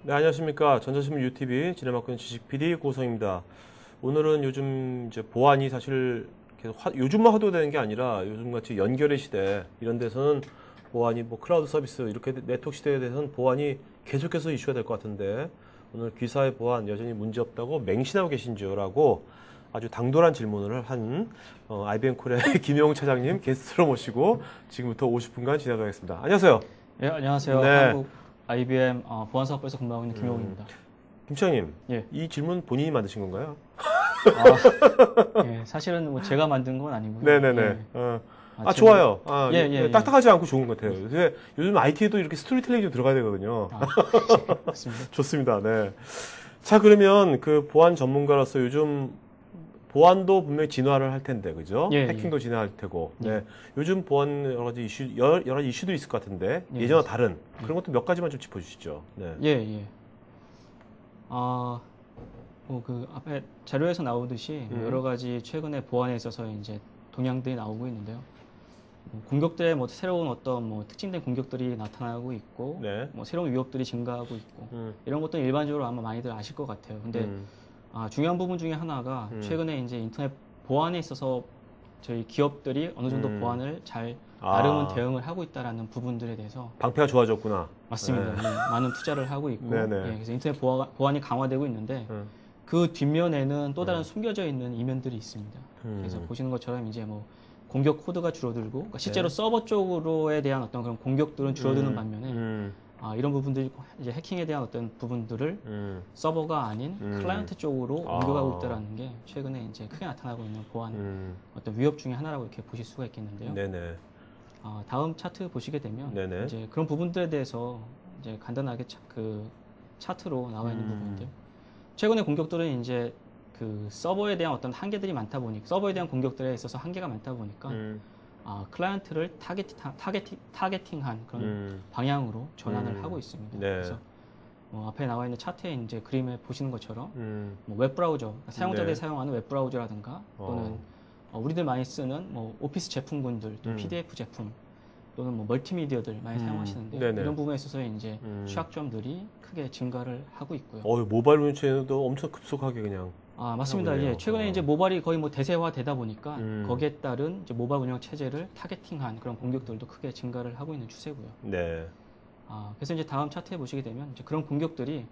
네, 안녕하십니까. 전자신문 UTV 진행 맡고 있는 지식 PD 고성입니다. 오늘은 요즘 이제 보안이 사실 계속 요즘만 화두되는 게 아니라 요즘같이 연결의 시대 이런 데서는 보안이 뭐 클라우드 서비스 이렇게 네트워크 시대에 대해서는 보안이 계속해서 이슈가 될 것 같은데 오늘 귀사의 보안 여전히 문제없다고 맹신하고 계신지요라고 아주 당돌한 질문을 한 IBM 콜의 김용 차장님 게스트로 모시고 지금부터 50분간 진행하겠습니다. 안녕하세요. 예, 안녕하세요. 네. 한국 IBM 보안사업부에서 근무하고 있는 김용입니다. 김 차장님, 예. 이 질문 본인이 만드신 건가요? 예, 사실은 뭐 제가 만든 건 아니고요. 네네네. 예. 좋아요. 딱딱하지 않고 좋은 것 같아요. 근데 요즘 IT에도 이렇게 스토리텔링이 좀 들어가야 되거든요. 맞습니다. 좋습니다. 네. 자, 그러면 그 보안 전문가로서 요즘 보안도 분명히 진화를 할 텐데, 그죠? 예, 해킹도 진화할 테고. 네. 예. 요즘 보안 여러 가지 이슈도 있을 것 같은데, 예. 예전과 다른 그런 것도 몇 가지만 좀 짚어주시죠. 네. 예. 그 앞에 자료에서 나오듯이 여러 가지 최근에 보안에 있어서 이제 동향들이 나오고 있는데요. 공격들의 뭐 새로운 어떤 뭐 특징된 공격들이 나타나고 있고, 네. 뭐 새로운 위협들이 증가하고 있고, 이런 것도 일반적으로 아마 많이들 아실 것 같아요. 근데 중요한 부분 중에 하나가 최근에 이제 인터넷 보안에 있어서 저희 기업들이 어느 정도 보안을 잘 나름은 대응을 하고 있다라는 부분들에 대해서 방패가 좋아졌구나. 맞습니다. 네. 많은 투자를 하고 있고, 네네. 예, 그래서 인터넷 보안이 강화되고 있는데 그 뒷면에는 또 다른 숨겨져 있는 이면들이 있습니다. 그래서 보시는 것처럼 이제 뭐 공격 코드가 줄어들고, 그러니까 실제로 네. 서버 쪽으로에 대한 어떤 그런 공격들은 줄어드는 반면에 이런 부분들이 이제 해킹에 대한 어떤 부분들을 서버가 아닌 클라이언트 쪽으로 옮겨가고 있다는 게 최근에 이제 크게 나타나고 있는 보안 어떤 위협 중에 하나라고 이렇게 보실 수가 있겠는데요. 네네. 다음 차트 보시게 되면 네네. 이제 그런 부분들에 대해서 이제 간단하게 그 차트로 나와 있는 부분인데요. 최근의 공격들은 이제 그 서버에 대한 어떤 한계들이 많다 보니까 서버에 대한 공격들에 있어서 한계가 많다 보니까 클라이언트를 타겟팅한 그런 방향으로 전환을 하고 있습니다. 네. 그래서 앞에 나와 있는 차트에 이제 그림에 보시는 것처럼 뭐 웹브라우저, 그러니까 사용자들이 네. 사용하는 웹브라우저라든가 또는 우리들 많이 쓰는 뭐 오피스 제품군들, 또 PDF 제품 또는 뭐 멀티미디어들 많이 사용하시는데 네네. 이런 부분에 있어서 이제 취약점들이 크게 증가를 하고 있고요. 모바일 문체도 엄청 급속하게 그냥. 맞습니다. 하고 있네요. 예, 최근에 이제 모바일이 거의 뭐 대세화되다 보니까 거기에 따른 이제 모바일 운영 체제를 타겟팅한 그런 공격들도 크게 증가를 하고 있는 추세고요. 네. 그래서 이제 다음 차트에 보시게 되면 이제 그런 공격들이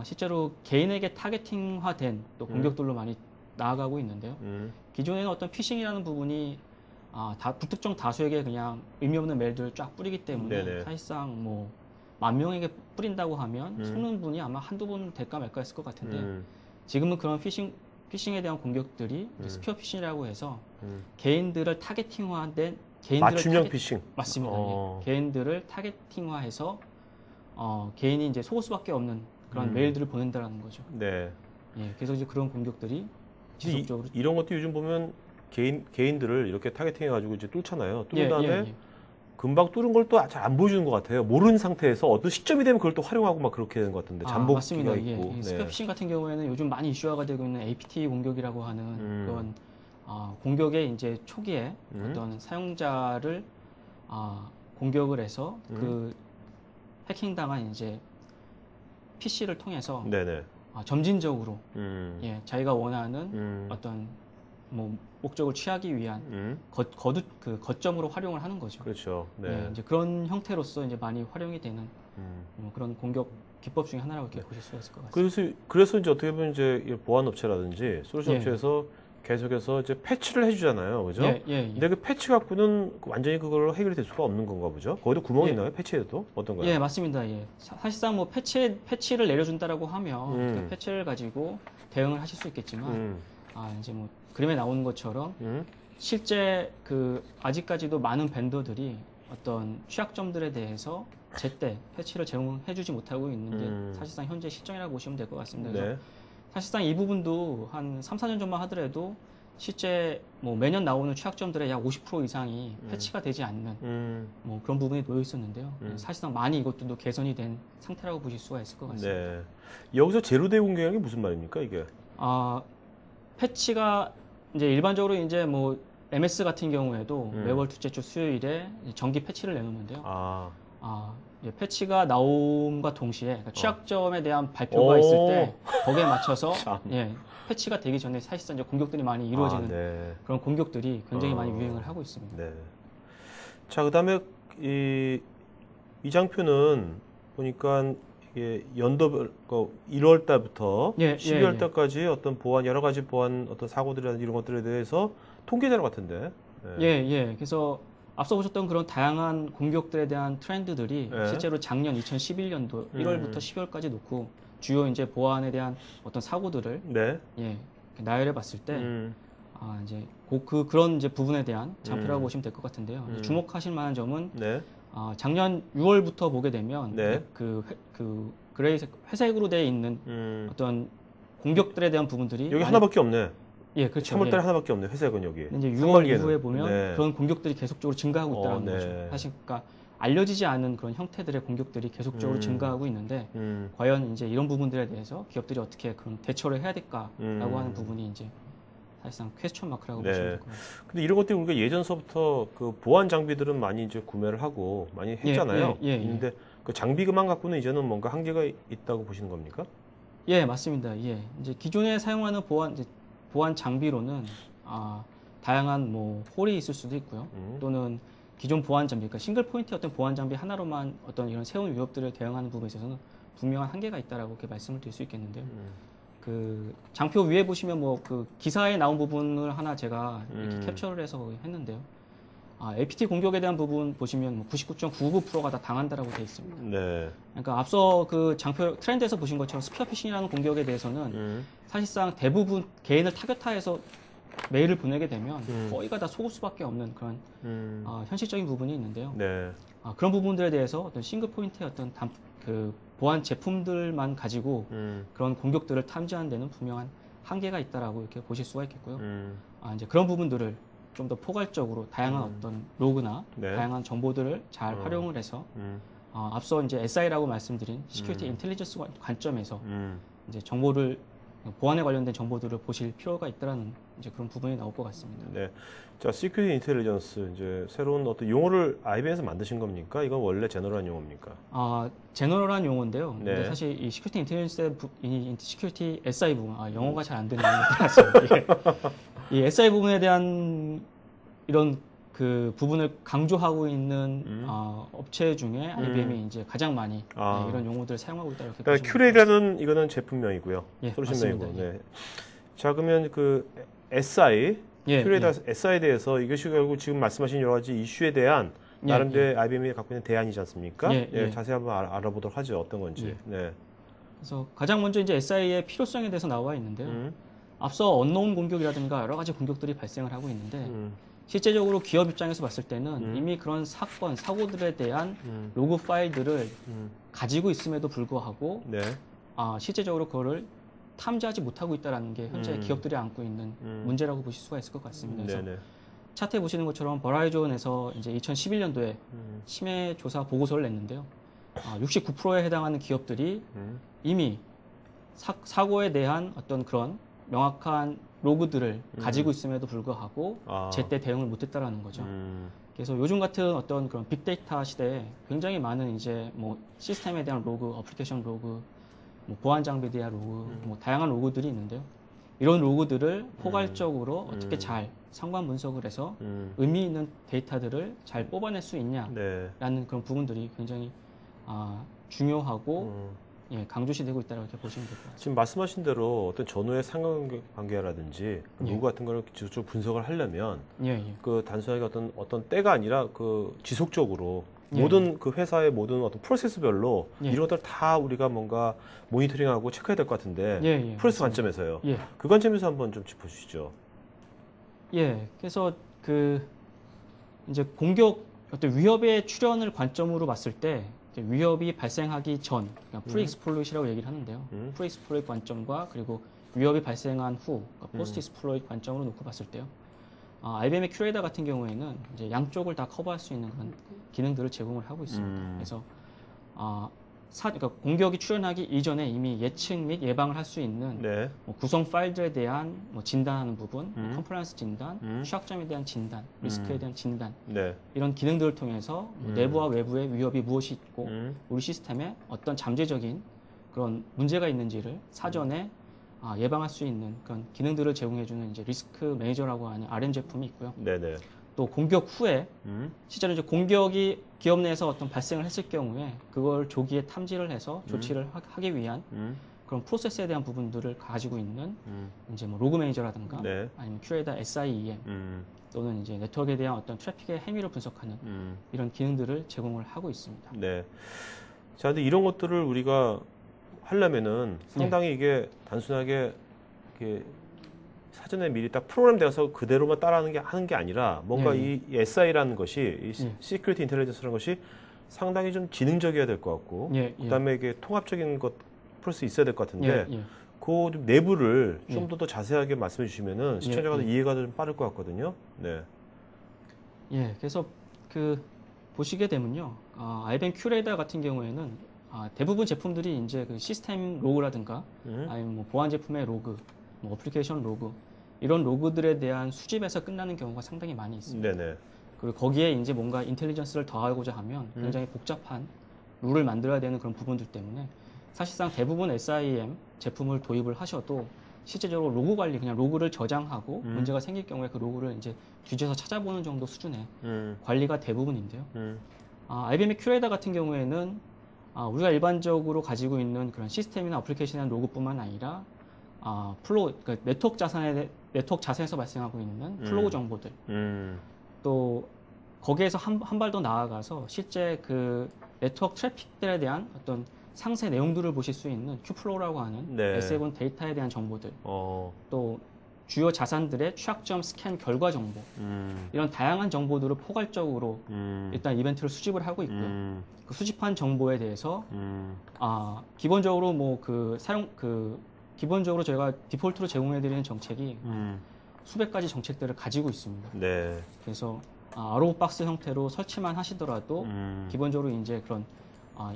실제로 개인에게 타겟팅화된 또 공격들로 많이 나아가고 있는데요. 기존에는 어떤 피싱이라는 부분이 불특정 다수에게 그냥 의미 없는 메일들을 쫙 뿌리기 때문에 네네. 사실상 뭐 10,000명에게 뿌린다고 하면 속는 분이 아마 한두 분 될까 말까 했을 것 같은데 지금은 그런 피싱에 대한 공격들이 스피어 피싱이라고 해서 개인들을 타겟팅화된 맞춤형 피싱. 맞습니다. 예. 개인들을 타겟팅화해서 개인이 이제 속을 수밖에 없는 그런 메일들을 보낸다라는 거죠. 네. 예, 그래서 이제 그런 공격들이 지속적으로 이런 것도 요즘 보면 개인들을 이렇게 타겟팅해가지고 이제 뚫잖아요. 뚫은 다음에 금방 뚫은 걸 또 잘 안 보여주는 것 같아요. 모르는 상태에서 어떤 시점이 되면 그걸 또 활용하고 막 그렇게 되는 것 같은데 잠복기가 맞습니다. 있고. 예. 스피어 피싱 같은 경우에는 요즘 많이 이슈화가 되고 있는 APT 공격이라고 하는 그런 공격의 이제 초기에 어떤 사용자를 공격을 해서 그 해킹당한 이제 PC를 통해서 네네. 점진적으로 자기가 원하는 어떤 뭐 목적을 취하기 위한 거점으로 활용을 하는 거죠. 그렇죠. 네. 예, 이제 그런 형태로서 이제 많이 활용이 되는 그런 공격 기법 중에 하나라고 이렇게 보실 수가 있을 것 같습니다. 그래서 이제 어떻게 보면 이제 보안 업체라든지 솔루션 업체에서 계속해서 이제 패치를 해주잖아요, 그죠? 근데 그 패치 갖고는 완전히 그걸로 해결이 될 수가 없는 건가 보죠? 거기도 구멍이 있나요? 패치에도 어떤가요? 예, 맞습니다. 예, 사실상 뭐 패치를 내려준다라고 하면 그 패치를 가지고 대응을 하실 수 있겠지만 이제 뭐 그림에 나오는 것처럼 실제 그 아직까지도 많은 벤더들이 어떤 취약점들에 대해서 제때 패치를 제공해주지 못하고 있는 게 사실상 현재 실정이라고 보시면 될 것 같습니다. 그래서 사실상 이 부분도 한 3, 4년 전만 하더라도 실제 뭐 매년 나오는 취약점들의 약 50% 이상이 패치가 되지 않는 뭐 그런 부분이 놓여 있었는데요. 사실상 많이 이것들도 개선이 된 상태라고 보실 수가 있을 것 같습니다. 네. 여기서 제로데이 공격이 무슨 말입니까, 이게? 패치가 이제 일반적으로 이제 뭐 MS 같은 경우에도 매월 둘째 주 수요일에 정기 패치를 내놓는데요. 패치가 나옴과 동시에 그러니까 취약점에 대한 발표가 있을 때 거기에 맞춰서 패치가 되기 전에 사실상 이제 공격들이 많이 이루어지는 네. 그런 공격들이 굉장히 많이 유행을 하고 있습니다. 네. 자, 그다음에 이 장표는 보니까 이게 연도 1월 달부터 12월 달까지 어떤 보안 여러 가지 보안 어떤 사고들이나 이런 것들에 대해서 통계 자료 같은데. 그래서 앞서 보셨던 그런 다양한 공격들에 대한 트렌드들이 실제로 작년 2011년도 1월부터 12월까지 놓고 주요 이제 보안에 대한 어떤 사고들을 나열해 봤을 때 이제 그런 이제 부분에 대한 장표라고 보시면 될 것 같은데요. 주목하실 만한 점은 작년 6월부터 보게 되면 그 그레이색 회색으로 되어 있는 어떤 공격들에 대한 부분들이 여기 하나밖에 없네. 그렇죠. 3월달에 하나밖에 없네. 회색은 여기. 이제 6월 이후에 보면 그런 공격들이 계속적으로 증가하고 있다는 거죠. 사실 그러니까 알려지지 않은 그런 형태들의 공격들이 계속적으로 증가하고 있는데 과연 이제 이런 부분들에 대해서 기업들이 어떻게 그런 대처를 해야 될까라고 하는 부분이 이제 사실상 퀘스천 마크라고 보시면 될 것 같습니다. 근데 이런 것들이 우리가 예전서부터 그 보안 장비들은 많이 이제 구매를 하고 많이 했잖아요. 근데 그 장비만 갖고는 이제는 뭔가 한계가 있다고 보시는 겁니까? 맞습니다. 이제 기존에 사용하는 보안 장비로는 다양한 뭐 홀이 있을 수도 있고요. 또는 기존 보안 장비, 그러니까 싱글 포인트의 어떤 보안 장비 하나로만 어떤 이런 새로운 위협들을 대응하는 부분에 있어서는 분명한 한계가 있다라고 이렇게 말씀을 드릴 수 있겠는데요. 그 장표 위에 보시면 뭐 그 기사에 나온 부분을 하나 제가 이렇게 캡처를 해서 했는데요. APT 공격에 대한 부분 보시면 뭐 99.99%가 다 당한다라고 되어 있습니다. 그러니까 앞서 그 장표 트렌드에서 보신 것처럼 스피어 피싱이라는 공격에 대해서는 사실상 대부분 개인을 타겟화해서 메일을 보내게 되면 거의가 다 속을 수밖에 없는 그런 현실적인 부분이 있는데요. 그런 부분들에 대해서 어떤 싱글 포인트의 어떤 그 보안 제품들만 가지고 그런 공격들을 탐지하는 데는 분명한 한계가 있다라고 이렇게 보실 수가 있겠고요. 이제 그런 부분들을 좀 더 포괄적으로 다양한 어떤 로그나 다양한 정보들을 잘 활용을 해서 앞서 이제 SI라고 말씀드린 시큐리티 인텔리전스 관점에서 이제 정보를 보안에 관련된 정보들을 보실 필요가 있다라는 이제 그런 부분이 나올 것 같습니다. 자, 시큐리티 인텔리전스 이제 새로운 어떤 용어를 IBM에서 만드신 겁니까? 이건 원래 제너럴한 용어입니까? 제너럴한 용어인데요. 근데 사실 이 시큐리티 인텔리전스 이 시큐리티 SI 부분 영어가 잘 안 되는 용어들이라서 이 SI 부분에 대한 이런 그 부분을 강조하고 있는 업체 중에 IBM이 이제 가장 많이 이런 용어들을 사용하고 있다 이렇게 보시면 큐레이라는 이거는 제품명이고요. 솔루션명이고. 자, 그러면 그 SI 큐레이터 SI에 대해서 이것이 결국 지금 말씀하신 여러 가지 이슈에 대한 나름대로 IBM이 갖고 있는 대안이지 않습니까? 자세히 한번 알아보도록 하죠. 어떤 건지. 그래서 가장 먼저 이제 SI의 필요성에 대해서 나와 있는데요. 앞서 언노운 공격이라든가 여러 가지 공격들이 발생을 하고 있는데 실제적으로 기업 입장에서 봤을 때는 이미 그런 사건, 사고들에 대한 로그 파일들을 가지고 있음에도 불구하고 실제적으로 그거를 탐지하지 못하고 있다는 게 현재 기업들이 안고 있는 문제라고 보실 수가 있을 것 같습니다. 그래서 차트에 보시는 것처럼 버라이존에서 이제 2011년도에 심해 조사 보고서를 냈는데요. 69%에 해당하는 기업들이 이미 사고에 대한 어떤 그런 명확한 로그들을 가지고 있음에도 불구하고 제때 대응을 못했다라는 거죠. 그래서 요즘 같은 어떤 그런 빅데이터 시대에 굉장히 많은 이제 뭐 시스템에 대한 로그, 어플리케이션 로그, 뭐 보안 장비에 대한 로그, 뭐 다양한 로그들이 있는데요. 이런 로그들을 포괄적으로 어떻게 잘 상관 분석을 해서 의미 있는 데이터들을 잘 뽑아낼 수 있냐라는 그런 부분들이 굉장히 중요하고 강조시되고 있다고 이렇게 보시면 될 것 같습니다. 지금 말씀하신 대로 어떤 전후의 상관관계라든지 로그 같은 걸 쭉 분석을 하려면 그 단순하게 어떤 때가 아니라 그 지속적으로 모든 그 회사의 모든 어떤 프로세스별로 이런 것들 다 우리가 뭔가 모니터링하고 체크해야 될 것 같은데 프로세스 관점에서요. 그 관점에서 한번 좀 짚어주시죠. 그래서 그 이제 공격 어떤 위협의 출현을 관점으로 봤을 때 위협이 발생하기 전, 그러니까 프리익스플로잇이라고 얘기를 하는데요. 프리익스플로잇 관점과 그리고 위협이 발생한 후, 그러니까 포스트익스플로잇 관점으로 놓고 봤을 때요. IBM의 큐레이터 같은 경우에는 이제 양쪽을 다 커버할 수 있는 그런 기능들을 제공을 하고 있습니다. 그래서 그러니까 공격이 출현하기 이전에 이미 예측 및 예방을 할 수 있는 네. 뭐 구성 파일들에 대한 뭐 진단하는 부분, 컴플라이언스 진단, 취약점에 대한 진단, 리스크에 대한 진단 네. 이런 기능들을 통해서 뭐 내부와 외부의 위협이 무엇이 있고 우리 시스템에 어떤 잠재적인 그런 문제가 있는지를 사전에 예방할 수 있는 그런 기능들을 제공해주는 이제 리스크 매니저라고 하는 RM 제품이 있고요. 네네. 또 공격 후에 실제로 이제 공격이 기업 내에서 어떤 발생을 했을 경우에 그걸 조기에 탐지를 해서 조치를 하기 위한 그런 프로세스에 대한 부분들을 가지고 있는 이제 뭐 로그 매니저라든가 네. 아니면 큐레이다 SIEM 또는 이제 네트워크에 대한 어떤 트래픽의 행위를 분석하는 이런 기능들을 제공을 하고 있습니다. 네. 자, 근데 이런 것들을 우리가 하려면은 상당히 이게 단순하게 이렇게 사전에 미리 딱 프로그램 되어서 그대로만 따라하는 게 하는 게 아니라 뭔가 이 SI라는 것이 이 시큐리티 인텔리전스라는 것이 상당히 좀 지능적이어야 될 것 같고 그다음에 이게 통합적인 것 플러스 있어야 될 것 같은데 그 내부를 좀 더 자세하게 말씀해 주시면은 시청자가 이해가 좀 빠를 것 같거든요. 네. 예, 그래서 그 보시게 되면요, IBM 큐레이다 같은 경우에는 대부분 제품들이 이제 그 시스템 로그라든가 아니면 뭐 보안 제품의 로그, 뭐 어플리케이션 로그 이런 로그들에 대한 수집에서 끝나는 경우가 상당히 많이 있습니다. 네네. 그리고 거기에 이제 뭔가 인텔리전스를 더하고자 하면 굉장히 복잡한 룰을 만들어야 되는 그런 부분들 때문에 사실상 대부분 SIEM 제품을 도입을 하셔도 실제적으로 로그 관리, 그냥 로그를 저장하고 문제가 생길 경우에 그 로그를 이제 뒤져서 찾아보는 정도 수준의 관리가 대부분인데요. IBM 큐레이다 같은 경우에는 우리가 일반적으로 가지고 있는 그런 시스템이나 어플리케이션의 로그뿐만 아니라 그러니까 네트워크 자산에서 발생하고 있는 플로우 정보들 또 거기에서 한 발 더 나아가서 실제 그 네트워크 트래픽들에 대한 어떤 상세 내용들을 보실 수 있는 큐플로우라고 하는 S7 데이터에 대한 정보들 또 주요 자산들의 취약점 스캔 결과 정보 이런 다양한 정보들을 포괄적으로 일단 이벤트를 수집을 하고 있고요. 그 수집한 정보에 대해서 기본적으로 뭐 기본적으로 저희가 디폴트로 제공해드리는 정책이 수백 가지 정책들을 가지고 있습니다. 네. 그래서 아웃박스 형태로 설치만 하시더라도 기본적으로 이제 그런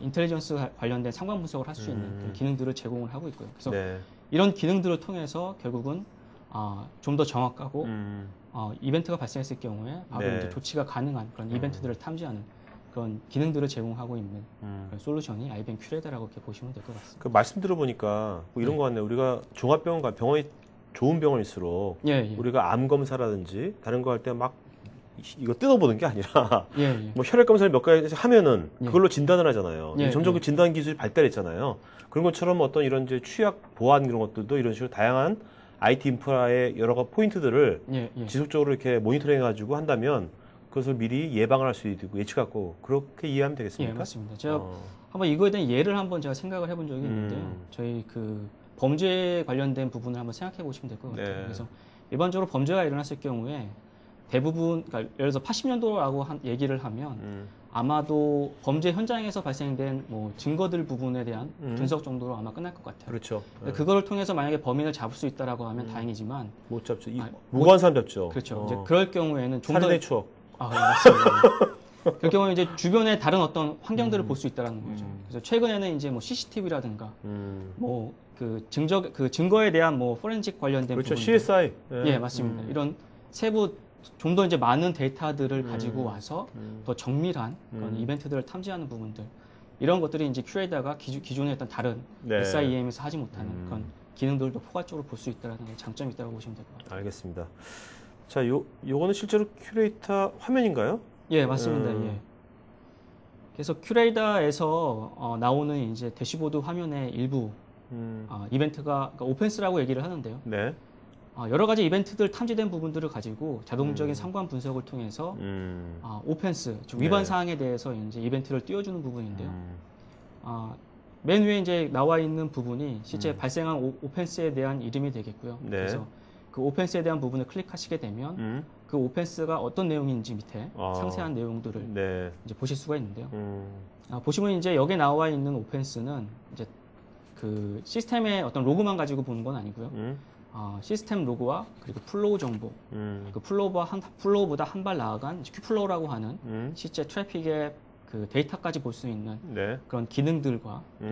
인텔리전스 관련된 상관 분석을 할 수 있는 그런 기능들을 제공을 하고 있고요. 그래서 이런 기능들을 통해서 결국은 좀 더 정확하고 이벤트가 발생했을 경우에 바로 이제 조치가 가능한 그런 이벤트들을 탐지하는 그런 기능들을 제공하고 있는 그런 솔루션이 IBM 큐레이다라고 이렇게 보시면 될 것 같습니다. 그 말씀 들어보니까 뭐 이런 거 같네요. 우리가 종합병원 병원이 좋은 병원일수록 우리가 암 검사라든지 다른 거 할 때 막 이거 뜯어보는 게 아니라 뭐 혈액 검사를 몇 가지 하면은 그걸로 진단을 하잖아요. 점점 그 진단 기술이 발달했잖아요. 그런 것처럼 어떤 이런 이제 취약 보안 이런 것들도 이런 식으로 다양한 IT 인프라의 여러 가지 포인트들을 지속적으로 이렇게 모니터링 해가지고 한다면 그것을 미리 예방을 할 수 있고 예측하고 그렇게 이해하면 되겠습니까? 예, 맞습니다. 제가 한번 이거에 대한 예를 한번 제가 생각을 해본 적이 있는데요. 저희 그 범죄 관련된 부분을 한번 생각해 보시면 될 것 같아요. 그래서 일반적으로 범죄가 일어났을 경우에 대부분, 그러니까 예를 들어서 80년도라고 얘기를 하면 아마도 범죄 현장에서 발생된 뭐 증거들 부분에 대한 분석 정도로 아마 끝날 것 같아요. 그렇죠. 그거를 통해서 만약에 범인을 잡을 수 있다라고 하면 다행이지만 못 잡죠. 무고한 사람 잡죠. 그렇죠. 이제 그럴 경우에는 좀 더 살인의 추억. 네, 맞습니다. 그럴 경우에 이제 주변에 다른 어떤 환경들을 볼 수 있다라는 거죠. 그래서 최근에는 이제 뭐 CCTV라든가 뭐 그 증거에 대한 뭐 포렌식 관련된 그렇죠. 부분들. CSI. 예, 맞습니다. 이런 세부 좀 더 이제 많은 데이터들을 가지고 와서 더 정밀한 그런 이벤트들을 탐지하는 부분들 이런 것들이 이제 큐레이다가 기존에 했던 다른 SIEM에서 하지 못하는 그런 기능들도 포괄적으로 볼 수 있다는 장점이 있다고 보시면 될 것 같아요. 알겠습니다. 자, 요거는 실제로 큐레이터 화면인가요? 예, 맞습니다. 예. 그래서 큐레이다에서 나오는 이제 대시보드 화면의 일부 이벤트가 그러니까 오펜스라고 얘기를 하는데요. 네. 여러 가지 이벤트들 탐지된 부분들을 가지고 자동적인 상관 분석을 통해서 오펜스, 즉 위반 사항에 대해서 이제 이벤트를 띄워주는 부분인데요. 맨 위에 이제 나와 있는 부분이 실제 발생한 오펜스에 대한 이름이 되겠고요. 그래서 그 오펜스에 대한 부분을 클릭하시게 되면 그 오펜스가 어떤 내용인지 밑에 상세한 내용들을 이제 보실 수가 있는데요. 보시면 이제 여기에 나와 있는 오펜스는 이제 그 시스템의 어떤 로그만 가지고 보는 건 아니고요. 시스템 로그와 그리고 플로우 정보, 그 플로우보다 한 발 나아간 큐플로우라고 하는 실제 트래픽의 그 데이터까지 볼 수 있는 네. 그런 기능들과 또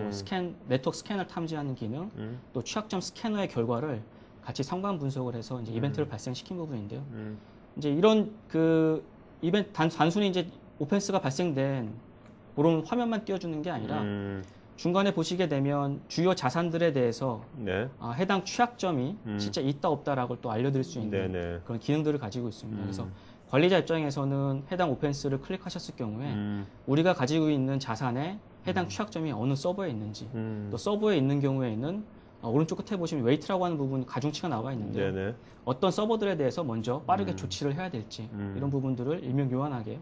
네트워크 스캔을 탐지하는 기능, 또 취약점 스캐너의 결과를 같이 상관 분석을 해서 이제 이벤트를 발생시킨 부분인데요. 이제 이런 그 이벤트 단순히 이제 오펜스가 발생된 그런 화면만 띄워주는 게 아니라 중간에 보시게 되면 주요 자산들에 대해서 네. 해당 취약점이 실제 있다 없다라고 또 알려드릴 수 있는 네네. 그런 기능들을 가지고 있습니다. 그래서 관리자 입장에서는 해당 오펜스를 클릭하셨을 경우에 우리가 가지고 있는 자산에 해당 취약점이 어느 서버에 있는지 또 서버에 있는 경우에는 오른쪽 끝에 보시면 웨이트라고 하는 부분 가중치가 나와 있는데요. 네네. 어떤 서버들에 대해서 먼저 빠르게 조치를 해야 될지 이런 부분들을 일명요원하게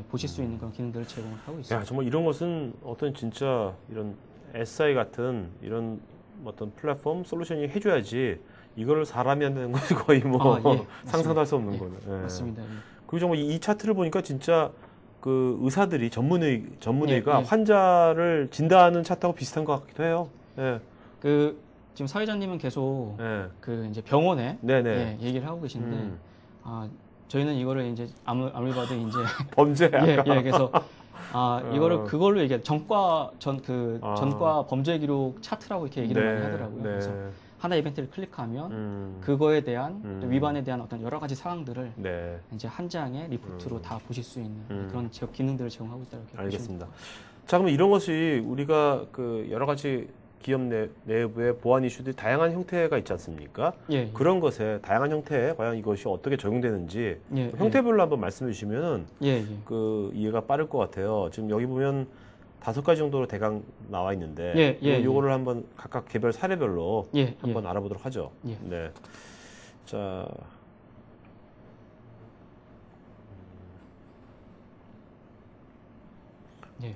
보실 수 있는 그런 기능들을 제공을 하고 있습니다. 야, 정말 이런 것은 어떤 진짜 이런 SI 같은 이런 어떤 플랫폼 솔루션이 해줘야지 이거를 사람이 한다는 것이 거의 뭐 상상도 할 수 없는 거네. 예. 맞습니다. 예. 그리고 정말 이 차트를 보니까 진짜 그 의사들이 전문의가 예. 환자를 진단하는 차트하고 비슷한 것 같기도 해요. 예. 그 지금 사회자님은 계속 예. 그 이제 병원에 네네. 얘기를 하고 계신데 저희는 이거를 이제 아무리 봐도 이제 범죄 약간. 그래서 이거를 그걸로 얘기해 전과 범죄 기록 차트라고 이렇게 얘기를 많이 하더라고요. 네. 그래서 하나 이벤트를 클릭하면 그거에 대한 또 위반에 대한 어떤 여러 가지 사항들을 네. 이제 한 장의 리포트로 다 보실 수 있는 그런 기능들을 제공하고 있다고 알겠습니다. 자, 그럼 이런 것이 우리가 그 여러 가지 기업 내부의 보안 이슈들이 다양한 형태가 있지 않습니까? 예. 그런 것에 다양한 형태에 과연 이것이 어떻게 적용되는지 형태별로 한번 말씀해 주시면은 그 이해가 빠를 것 같아요. 지금 여기 보면 5가지 정도로 대강 나와 있는데 요거를 한번 각각 개별 사례별로 한번 알아보도록 하죠. 네. 자.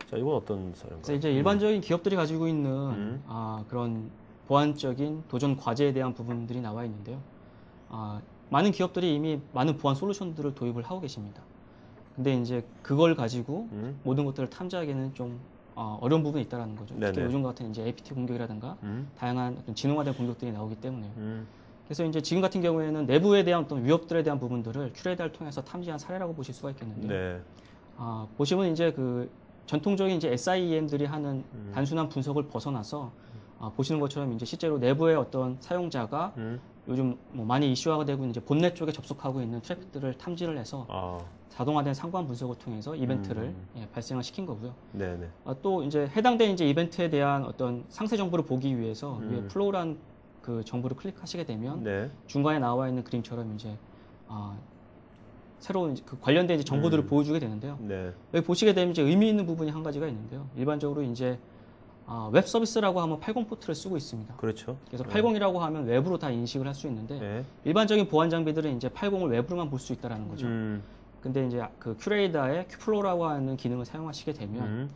자, 이건 어떤 사례인가요? 그래서 이제 일반적인 기업들이 가지고 있는 그런 보안적인 도전 과제에 대한 부분들이 나와 있는데요. 많은 기업들이 이미 많은 보안 솔루션들을 도입을 하고 계십니다. 근데 이제 그걸 가지고 모든 것들을 탐지하기는 좀 어려운 부분이 있다는 거죠. 특히 요즘 같은 이제 APT 공격이라든가 다양한 어떤 지능화된 공격들이 나오기 때문에요. 그래서 이제 지금 같은 경우에는 내부에 대한 어떤 위협들에 대한 부분들을 큐레이더를 통해서 탐지한 사례라고 보실 수가 있겠는데요. 보시면 이제 그 전통적인 이제 SIEM들이 하는 단순한 분석을 벗어나서 보시는 것처럼 이제 실제로 내부의 어떤 사용자가 요즘 뭐 많이 이슈화가 되고 있는 이제 본넷 쪽에 접속하고 있는 트래픽들을 탐지를 해서 자동화된 상관 분석을 통해서 이벤트를 발생을 시킨 거고요. 네네. 또 이제 해당된 이제 이벤트에 대한 어떤 상세 정보를 보기 위해서 위에 플로우란 그 정보를 클릭하시게 되면 중간에 나와 있는 그림처럼 이제 새로운 그 관련된 이제 정보들을 보여주게 되는데요. 여기 보시게 되면 이제 의미 있는 부분이 한 가지가 있는데요. 일반적으로 이제 웹 서비스라고 하면 80 포트를 쓰고 있습니다. 그렇죠. 그래서 80이라고 하면 웹으로 다 인식을 할 수 있는데 일반적인 보안 장비들은 이제 80을 웹으로만 볼 수 있다라는 거죠. 근데 이제 그 큐레이더의 큐플로라고 하는 기능을 사용하시게 되면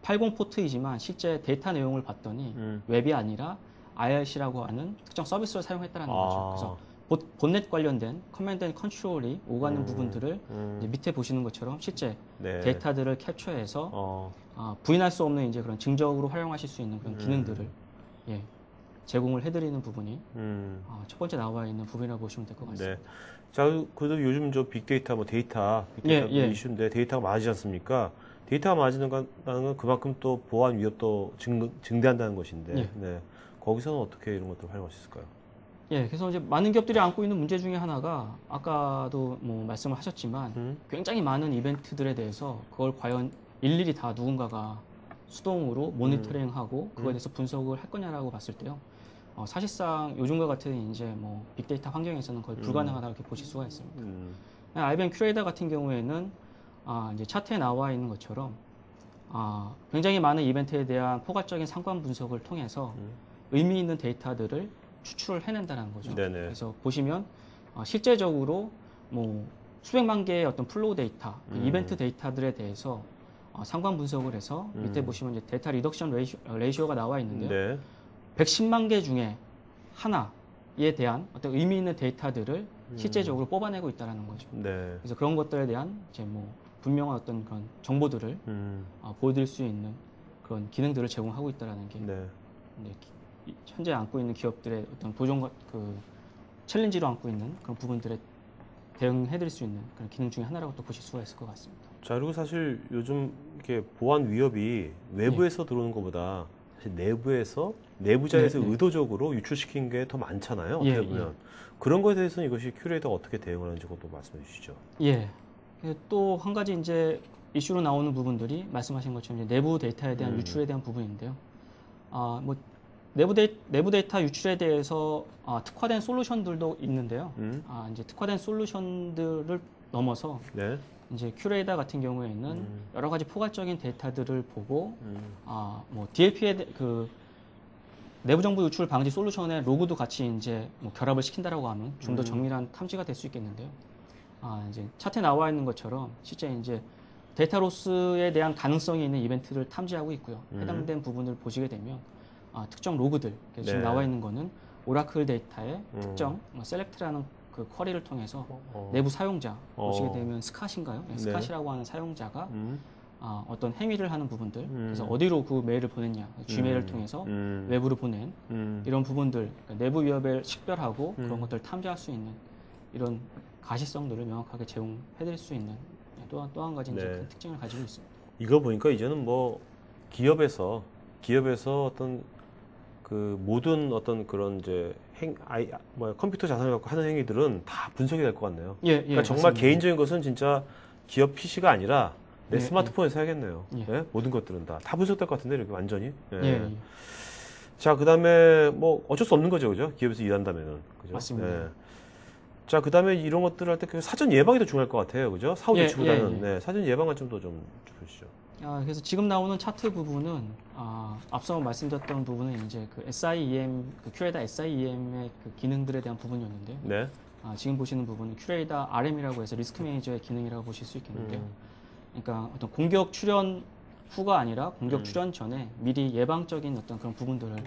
80 포트이지만 실제 데이터 내용을 봤더니 웹이 아니라 IRC라고 하는 특정 서비스를 사용했다라는 거죠. 그래서 본넷 관련된 커맨드 앤 컨트롤이 오가는 부분들을 이제 밑에 보시는 것처럼 실제 데이터들을 캡처해서 부인할 수 없는 이제 그런 증적으로 활용하실 수 있는 그런 기능들을 제공을 해드리는 부분이 첫 번째 나와 있는 부분이라고 보시면 될 것 같습니다. 네. 자, 그래도 요즘 저 빅데이터, 빅데이터 이슈인데 데이터가 많아지지 않습니까? 데이터가 많아지는 건 그만큼 또 보안 위협도 증대한다는 것인데, 거기서는 어떻게 이런 것들을 활용할 수 있을까요? 그래서 이제 많은 기업들이 안고 있는 문제 중에 하나가 아까도 뭐 말씀을 하셨지만 굉장히 많은 이벤트들에 대해서 그걸 과연 일일이 다 누군가가 수동으로 모니터링하고 그거에 대해서 분석을 할 거냐라고 봤을 때요. 사실상 요즘과 같은 이제 뭐 빅데이터 환경에서는 거의 불가능하다고 이렇게 보실 수가 있습니다. IBM 큐레이더 같은 경우에는 이제 차트에 나와 있는 것처럼 굉장히 많은 이벤트에 대한 포괄적인 상관 분석을 통해서 의미 있는 데이터들을 추출을 해낸다는 거죠. 그래서 보시면 실제적으로 뭐 수백만 개의 어떤 플로우 데이터, 이벤트 데이터들에 대해서 상관 분석을 해서 밑에 보시면 이제 데이터 리덕션 레이시오가 나와 있는데요. 110만 개 중에 하나에 대한 어떤 의미 있는 데이터들을 실제적으로 뽑아내고 있다는 거죠. 그래서 그런 것들에 대한 이제 뭐 분명한 어떤 그런 정보들을 보여드릴 수 있는 그런 기능들을 제공하고 있다는 게 현재 안고 있는 기업들의 어떤 챌린지로 안고 있는 그런 부분들에 대응해드릴 수 있는 그런 기능 중에 하나라고 또 보실 수가 있을 것 같습니다. 자, 그리고 사실 요즘 이렇게 보안 위협이 외부에서 들어오는 것보다 사실 내부자에서 네, 네. 의도적으로 유출시킨 게 더 많잖아요. 예, 어떻게 보면. 그런 거에 대해서는 이것이 큐레이터가 어떻게 대응하는지 그것도 말씀해 주시죠. 예. 또 한 가지 이제 이슈로 나오는 부분들이 말씀하신 것처럼 이제 내부 데이터에 대한 유출에 대한 부분인데요. 뭐 내부 데이터 유출에 대해서 특화된 솔루션들도 있는데요. 이제 특화된 솔루션들을 넘어서 네. 이제 큐레이터 같은 경우에는 여러 가지 포괄적인 데이터들을 보고 뭐 DLP의 그 내부 정보 유출 방지 솔루션의 로그도 같이 이제 뭐 결합을 시킨다라고 하면 좀 더 정밀한 탐지가 될 수 있겠는데요. 이제 차트에 나와 있는 것처럼 실제 이제 데이터 로스에 대한 가능성이 있는 이벤트를 탐지하고 있고요. 해당된 부분을 보시게 되면 특정 로그들 지금 네. 나와 있는 거는 오라클 데이터의 특정 셀렉트라는 그 쿼리를 통해서 내부 사용자 보시게 되면 스캇인가요? 네, 스캇이라고 하는 사용자가 어떤 행위를 하는 부분들 그래서 어디로 그 메일을 보냈냐 G메일을 통해서 외부로 보낸 이런 부분들 그러니까 내부 위협을 식별하고 그런 것들을 탐지할 수 있는 이런 가시성들을 명확하게 제공해드릴 수 있는 또 한 가지 이제 네. 큰 특징을 가지고 있습니다. 이거 보니까 이제는 뭐 기업에서 어떤 그 모든 어떤 그런 이제 컴퓨터 자산을 갖고 하는 행위들은 다 분석이 될 것 같네요. 예, 그러니까 정말 맞습니다. 개인적인 것은 진짜 기업 PC가 아니라 내 예, 스마트폰에서 해야겠네요. 예. 예? 모든 것들은 다 분석될 것 같은데 이렇게 완전히. 예. 예. 자, 그다음에 뭐 어쩔 수 없는 거죠, 그죠? 기업에서 일한다면은, 그죠? 맞습니다. 예. 자, 그다음에 이런 것들 할 때 그 사전 예방이 더 중요할 것 같아요, 그죠? 사후 예, 대처보다는 예. 네, 사전 예방 관점도 좀 주시죠. 그래서 지금 나오는 차트 부분은 앞서 말씀드렸던 부분은 이제 그 SIEM, 그 큐레이터 SIEM의 그 기능들에 대한 부분이었는데요. 네. 지금 보시는 부분은 큐레이터 RM이라고 해서 리스크 매니저의 기능이라고 보실 수 있겠는데요. 그러니까 어떤 공격 출현 후가 아니라 공격 출현 전에 미리 예방적인 어떤 그런 부분들을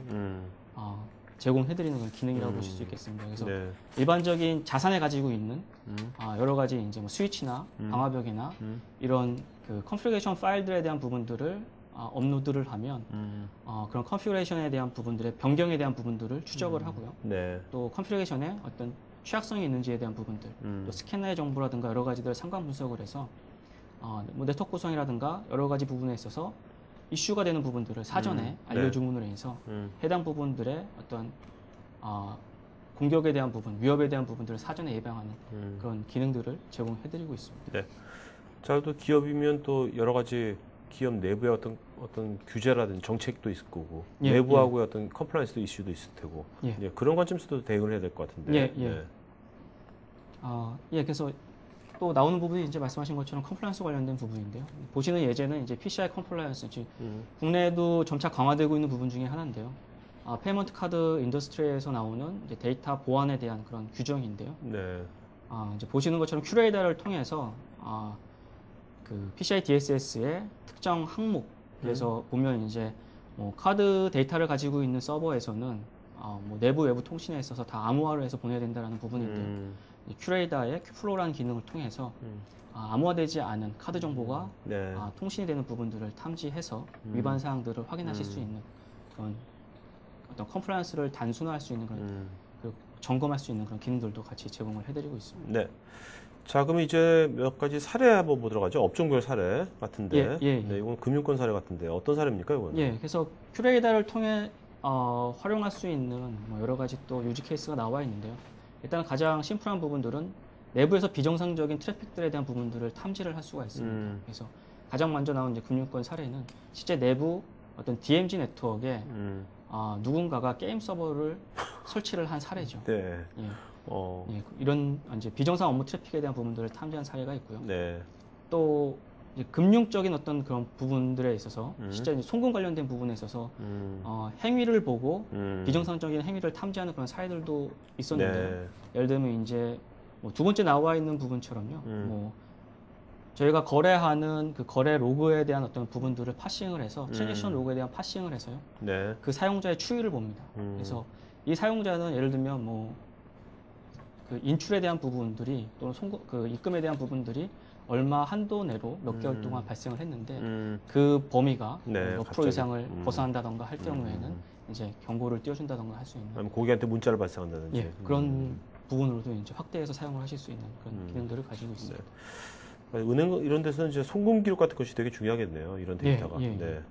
제공해드리는 그런 기능이라고 보실 수 있겠습니다. 그래서 네. 일반적인 자산에 가지고 있는 여러 가지 이제 뭐 스위치나 방화벽이나 이런 그 컨피그레이션 파일들에 대한 부분들을 업로드를 하면 그런 컨피그레이션에 대한 부분들의 변경에 대한 부분들을 추적을 하고요. 네. 또 컨피그레이션에 어떤 취약성이 있는지에 대한 부분들, 또 스캐너의 정보라든가 여러 가지들 상관 분석을 해서 뭐 네트워크 구성이라든가 여러 가지 부분에 있어서 이슈가 되는 부분들을 사전에 알려줌으로 해서 해당 부분들의 어떤 공격에 대한 부분, 위협에 대한 부분들을 사전에 예방하는 그런 기능들을 제공해드리고 있습니다. 네. 자, 또 기업이면 또 여러 가지 기업 내부의 어떤 규제라든지 정책도 있을 거고 예, 내부하고의 어떤 컴플라이언스 이슈도 있을 테고 예. 예, 그런 관점에서도 대응을 해야 될 것 같은데. 예, 예. 네. 그래서 또 나오는 부분이 이제 말씀하신 것처럼 컴플라이언스 관련된 부분인데요. 보시는 예제는 이제 PCI 컴플라이언스, 즉 국내에도 점차 강화되고 있는 부분 중에 하나인데요. 페이먼트 카드 인더스트리에서 나오는 이제 데이터 보안에 대한 그런 규정인데요. 네. 이제 보시는 것처럼 큐레이터를 통해서 그 PCI DSS의 특정 항목에서 보면 이제 뭐 카드 데이터를 가지고 있는 서버에서는 뭐 내부 외부 통신에 있어서 다 암호화를 해서 보내야 된다는 부분인데요. 큐레이터의 큐플로우라는 기능을 통해서 암호화되지 않은 카드 정보가 네. 통신이 되는 부분들을 탐지해서 위반 사항들을 확인하실 수 있는 그런 어떤 컴플라이언스를 단순화할 수 있는 그런 그리고 점검할 수 있는 그런 기능들도 같이 제공을 해드리고 있습니다. 네. 자, 그럼 이제 몇 가지 사례 한번 보도록 하죠. 업종별 사례 같은데. 예. 네, 이건 금융권 사례 같은데 어떤 사례입니까, 이거는? 예, 그래서 큐레이터를 통해 활용할 수 있는 뭐 여러 가지 또 유지 케이스가 나와 있는데요. 일단 가장 심플한 부분들은 내부에서 비정상적인 트래픽들에 대한 부분들을 탐지를 할 수가 있습니다. 그래서 가장 먼저 나온 이제 금융권 사례는 실제 내부 어떤 DMZ 네트워크에 누군가가 게임 서버를 설치를 한 사례죠. 네. 예. 예, 이런 이제 비정상 업무 트래픽에 대한 부분들을 탐지한 사례가 있고요. 네. 또 이제 금융적인 어떤 그런 부분들에 있어서 실제 이제 송금 관련된 부분에 있어서 행위를 보고 비정상적인 행위를 탐지하는 그런 사례들도 있었는데요. 네. 예를 들면 이제 뭐 두 번째 나와 있는 부분처럼요. 뭐 저희가 거래하는 그 거래 로그에 대한 어떤 부분들을 파싱을 해서 트랜잭션 로그에 대한 파싱을 해서요. 네. 그 사용자의 추이를 봅니다. 그래서 이 사용자는 예를 들면 뭐 그 인출에 대한 부분들이 또는 그 입금에 대한 부분들이 얼마 한도 내로 몇 개월 동안 발생을 했는데 그 범위가 네, 몇 프로 이상을 벗어난다던가 할 경우에는 이제 경고를 띄워준다던가 할 수 있는 아니면 고객한테 문자를 발생한다든지. 예, 그런 부분으로도 이제 확대해서 사용을 하실 수 있는 그런 기능들을 가지고 있습니다. 은행 이런 데서는 이제 송금 기록 같은 것이 되게 중요하겠네요. 이런 데이터가. 예, 예. 네.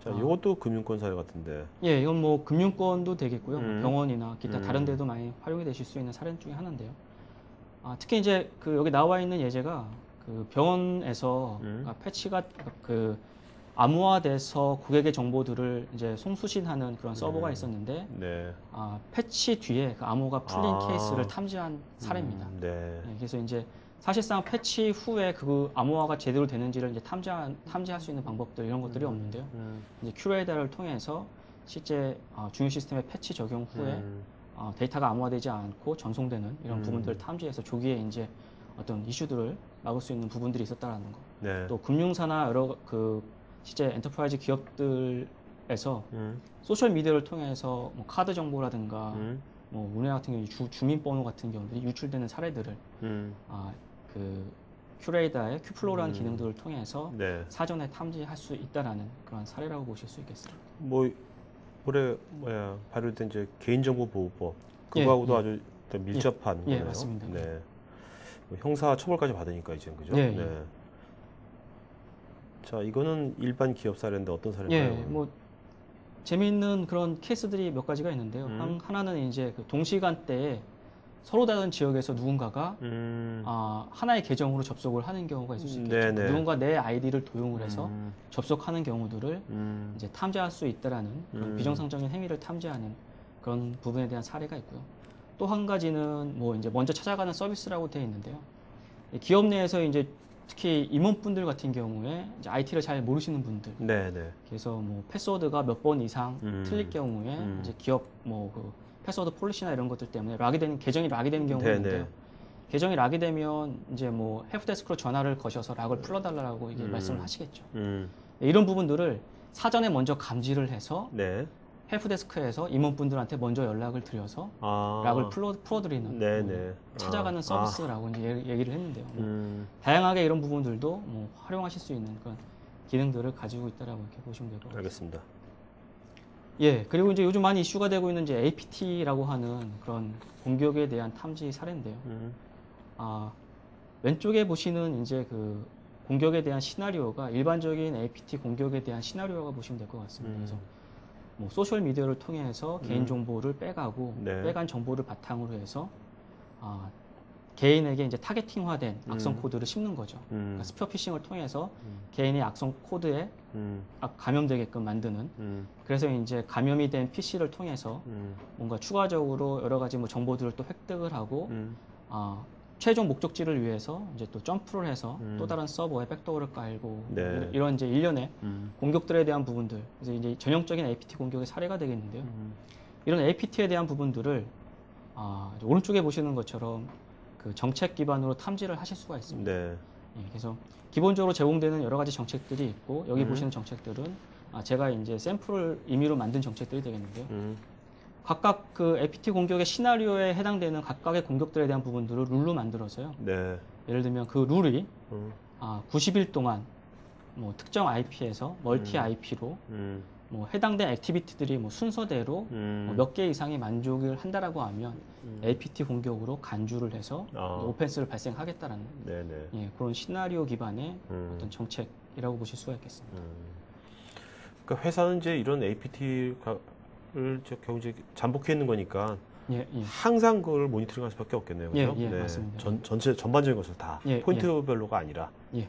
자, 아. 이것도 금융권 사례 같은데. 예, 이건 뭐 금융권도 되겠고요. 병원이나 기타 음. 다른 데도 많이 활용이 되실 수 있는 사례 중에 하나인데요. 특히 이제 그 여기 나와 있는 예제가 그 병원에서 그러니까 패치가 그 암호화돼서 고객의 정보들을 이제 송수신하는 그런 서버가 있었는데 네. 패치 뒤에 그 암호가 풀린 케이스를 탐지한 사례입니다. 네. 예, 그래서 이제 사실상 패치 후에 그 암호화가 제대로 되는지를 이제 탐지할 수 있는 방법들 이런 것들이 없는데요. 이제 큐레이더를 통해서 실제 중요 시스템의 패치 적용 후에 데이터가 암호화되지 않고 전송되는 이런 부분들을 탐지해서 조기에 이제 어떤 이슈들을 막을 수 있는 부분들이 있었다라는 거. 네. 또 금융사나 여러 그 실제 엔터프라이즈 기업들에서 소셜 미디어를 통해서 뭐 카드 정보라든가 뭐 은행 같은 경우 주민번호 같은 경우들이 유출되는 사례들을 그 큐레이더의 큐플로우라는 기능들을 통해서 네. 사전에 탐지할 수 있다라는 그런 사례라고 보실 수 있겠습니다. 뭐 올해 발효된 이제 개인정보보호법 그거하고도 예. 아주 밀접한 예, 거네요. 맞습니다. 네. 뭐 형사 처벌까지 받으니까 이제 그죠? 예, 네. 예. 자, 이거는 일반 기업 사례인데 어떤 사례인가요? 예, 뭐 재미있는 그런 케이스들이 몇 가지가 있는데요. 하나는 이제 그 동시간대에 서로 다른 지역에서 누군가가 하나의 계정으로 접속을 하는 경우가 있을 수 있겠죠. 네네. 누군가 내 아이디를 도용을 해서 접속하는 경우들을 이제 탐지할 수 있다라는 그런 비정상적인 행위를 탐지하는 그런 부분에 대한 사례가 있고요. 또 한 가지는 뭐 이제 먼저 찾아가는 서비스라고 되어 있는데요. 기업 내에서 이제 특히 임원분들 같은 경우에 이제 IT를 잘 모르시는 분들, 네네. 그래서 뭐 패스워드가 몇 번 이상 틀릴 경우에 이제 기업 뭐 그 패스워드 폴리시나 이런 것들 때문에 계정이 락이 되는 경우가 네네. 있는데요. 계정이 락이 되면 이제 뭐 헬프데스크로 전화를 거셔서 락을 풀어달라고 이게 말씀을 하시겠죠. 이런 부분들을 사전에 먼저 감지를 해서 네. 헬프데스크에서 임원분들한테 먼저 연락을 드려서 락을 풀어드리는 네네. 찾아가는 서비스라고 이제 얘기를 했는데요. 뭐 다양하게 이런 부분들도 뭐 활용하실 수 있는 그런 기능들을 가지고 있다라고 이렇게 보시면 되고. 알겠습니다. 예, 그리고 이제 요즘 많이 이슈가 되고 있는 이제 APT라고 하는 그런 공격에 대한 탐지 사례인데요. 왼쪽에 보시는 이제 그 공격에 대한 시나리오가 일반적인 APT 공격에 대한 시나리오가 보시면 될 것 같습니다. 그래서 뭐 소셜 미디어를 통해서 개인 정보를 빼가고 네. 빼간 정보를 바탕으로 해서 개인에게 이제 타겟팅화된 악성 코드를 심는 거죠. 그러니까 스피어 피싱을 통해서 개인의 악성 코드에 감염되게끔 만드는. 그래서 이제 감염이 된 PC를 통해서 뭔가 추가적으로 여러 가지 뭐 정보들을 또 획득을 하고 최종 목적지를 위해서 이제 또 점프를 해서 또 다른 서버에 백도어를 깔고 네. 이런 이제 일련의 공격들에 대한 부분들. 그래서 이제 전형적인 APT 공격의 사례가 되겠는데요. 이런 APT에 대한 부분들을 오른쪽에 보시는 것처럼 그 정책 기반으로 탐지를 하실 수가 있습니다. 네. 예, 그래서 기본적으로 제공되는 여러 가지 정책들이 있고 여기 보시는 정책들은 제가 이제 샘플을 임의로 만든 정책들이 되겠는데요. 각각 그 APT 공격의 시나리오에 해당되는 각각의 공격들에 대한 부분들을 룰로 만들어서요. 네. 예를 들면 그 룰이 90일 동안 뭐 특정 IP에서 멀티 IP로 뭐 해당된 액티비티들이 뭐 순서대로 뭐 몇 개 이상이 만족을 한다라고 하면 APT 공격으로 간주를 해서 오펜스를 발생하겠다라는 네네. 그런 시나리오 기반의 어떤 정책이라고 보실 수가 있겠습니다. 그러니까 회사는 이제 이런 APT를 결국 이제 잠복해 있는 거니까 예, 예. 항상 그걸 모니터링할 수밖에 없겠네요. 그렇죠? 예, 맞습니다. 전체 전반적인 것을 다 예, 포인트별로가 아니라. 예.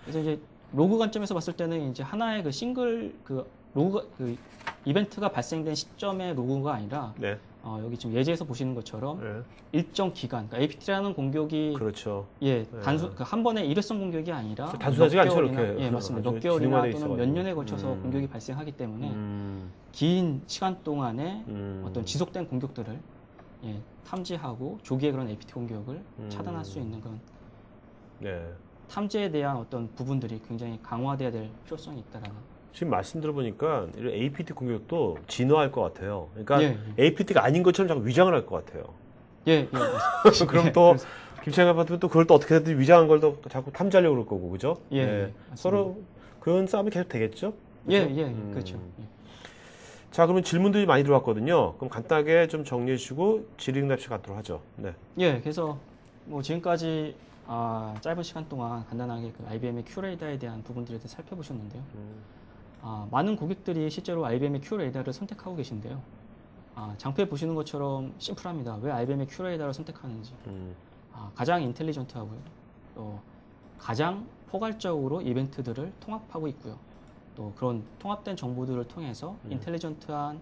그래서 이제 로그 관점에서 봤을 때는 이제 하나의 그 싱글 그 로그가 그 이벤트가 발생된 시점의 로그가 아니라 네. 여기 지금 예제에서 보시는 것처럼 일정 기간, 그러니까 APT라는 공격이 그렇죠. 예, 그러니까 한 번에 일회성 공격이 아니라 단순하지가 몇 않죠, 개월이나, 이렇게. 예, 맞습니다. 몇 아주 개월이나 진화돼 또는 몇 있어가지고. 년에 걸쳐서 공격이 발생하기 때문에 긴 시간 동안에 어떤 지속된 공격들을 탐지하고 조기에 그런 APT 공격을 차단할 수 있는 그런 네. 탐지에 대한 어떤 부분들이 굉장히 강화돼야 될 필요성이 있다라는. 지금 말씀 들어보니까 이런 APT 공격도 진화할 것 같아요. 그러니까 예, APT가 아닌 것처럼 자꾸 위장을 할 것 같아요. 예, 그럼 또 김창현 아파트면 또 그걸 또 어떻게든 위장한 걸 또 자꾸 탐지하려고 그럴 거고, 그죠? 예, 네. 맞습니다. 서로 그런 싸움이 계속 되겠죠? 예, 그죠? 예, 그렇죠. 예. 자, 그러면 질문들이 많이 들어왔거든요. 그럼 간단하게 좀 정리해 주시고 질의응답시 갖도록 하죠. 네. 예, 그래서 뭐 지금까지 짧은 시간 동안 간단하게 그 IBM의 큐레이더에 대한 부분들에 대해 살펴보셨는데요. 많은 고객들이 실제로 IBM의 큐레이더를 선택하고 계신데요. 장표에 보시는 것처럼 심플합니다. 왜 IBM의 큐레이더를 선택하는지. 가장 인텔리전트하고요. 또 가장 포괄적으로 이벤트들을 통합하고 있고요. 또 그런 통합된 정보들을 통해서 인텔리전트한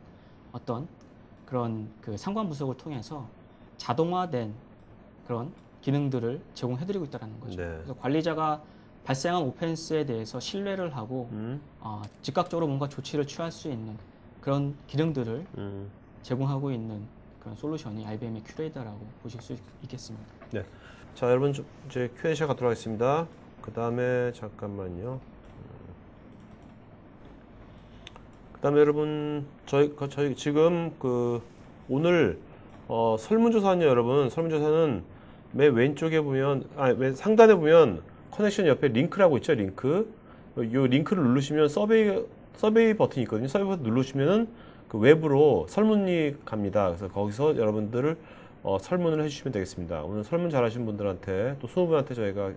어떤 그런 그 상관 분석을 통해서 자동화된 그런 기능들을 제공해드리고 있다는 거죠. 네. 그래서 관리자가 발생한 오펜스에 대해서 신뢰를 하고 즉각적으로 뭔가 조치를 취할 수 있는 그런 기능들을 제공하고 있는 그런 솔루션이 IBM의 큐레이더라고 보실 수 있겠습니다. 네. 자, 여러분 이제 Q&A 시작하도록 하겠습니다. 그 다음에 잠깐만요. 그 다음에 여러분 저희 지금 그 오늘 설문조사는요, 여러분 설문조사는 맨 왼쪽에 보면 맨 상단에 보면 커넥션 옆에 링크라고 있죠, 링크. 이 링크를 누르시면 서베이 버튼이 있거든요. 서베이 버튼 누르시면은 그 웹으로 설문이 갑니다. 그래서 거기서 여러분들을 설문을 해주시면 되겠습니다. 오늘 설문 잘하신 분들한테 또 20분한테 저희가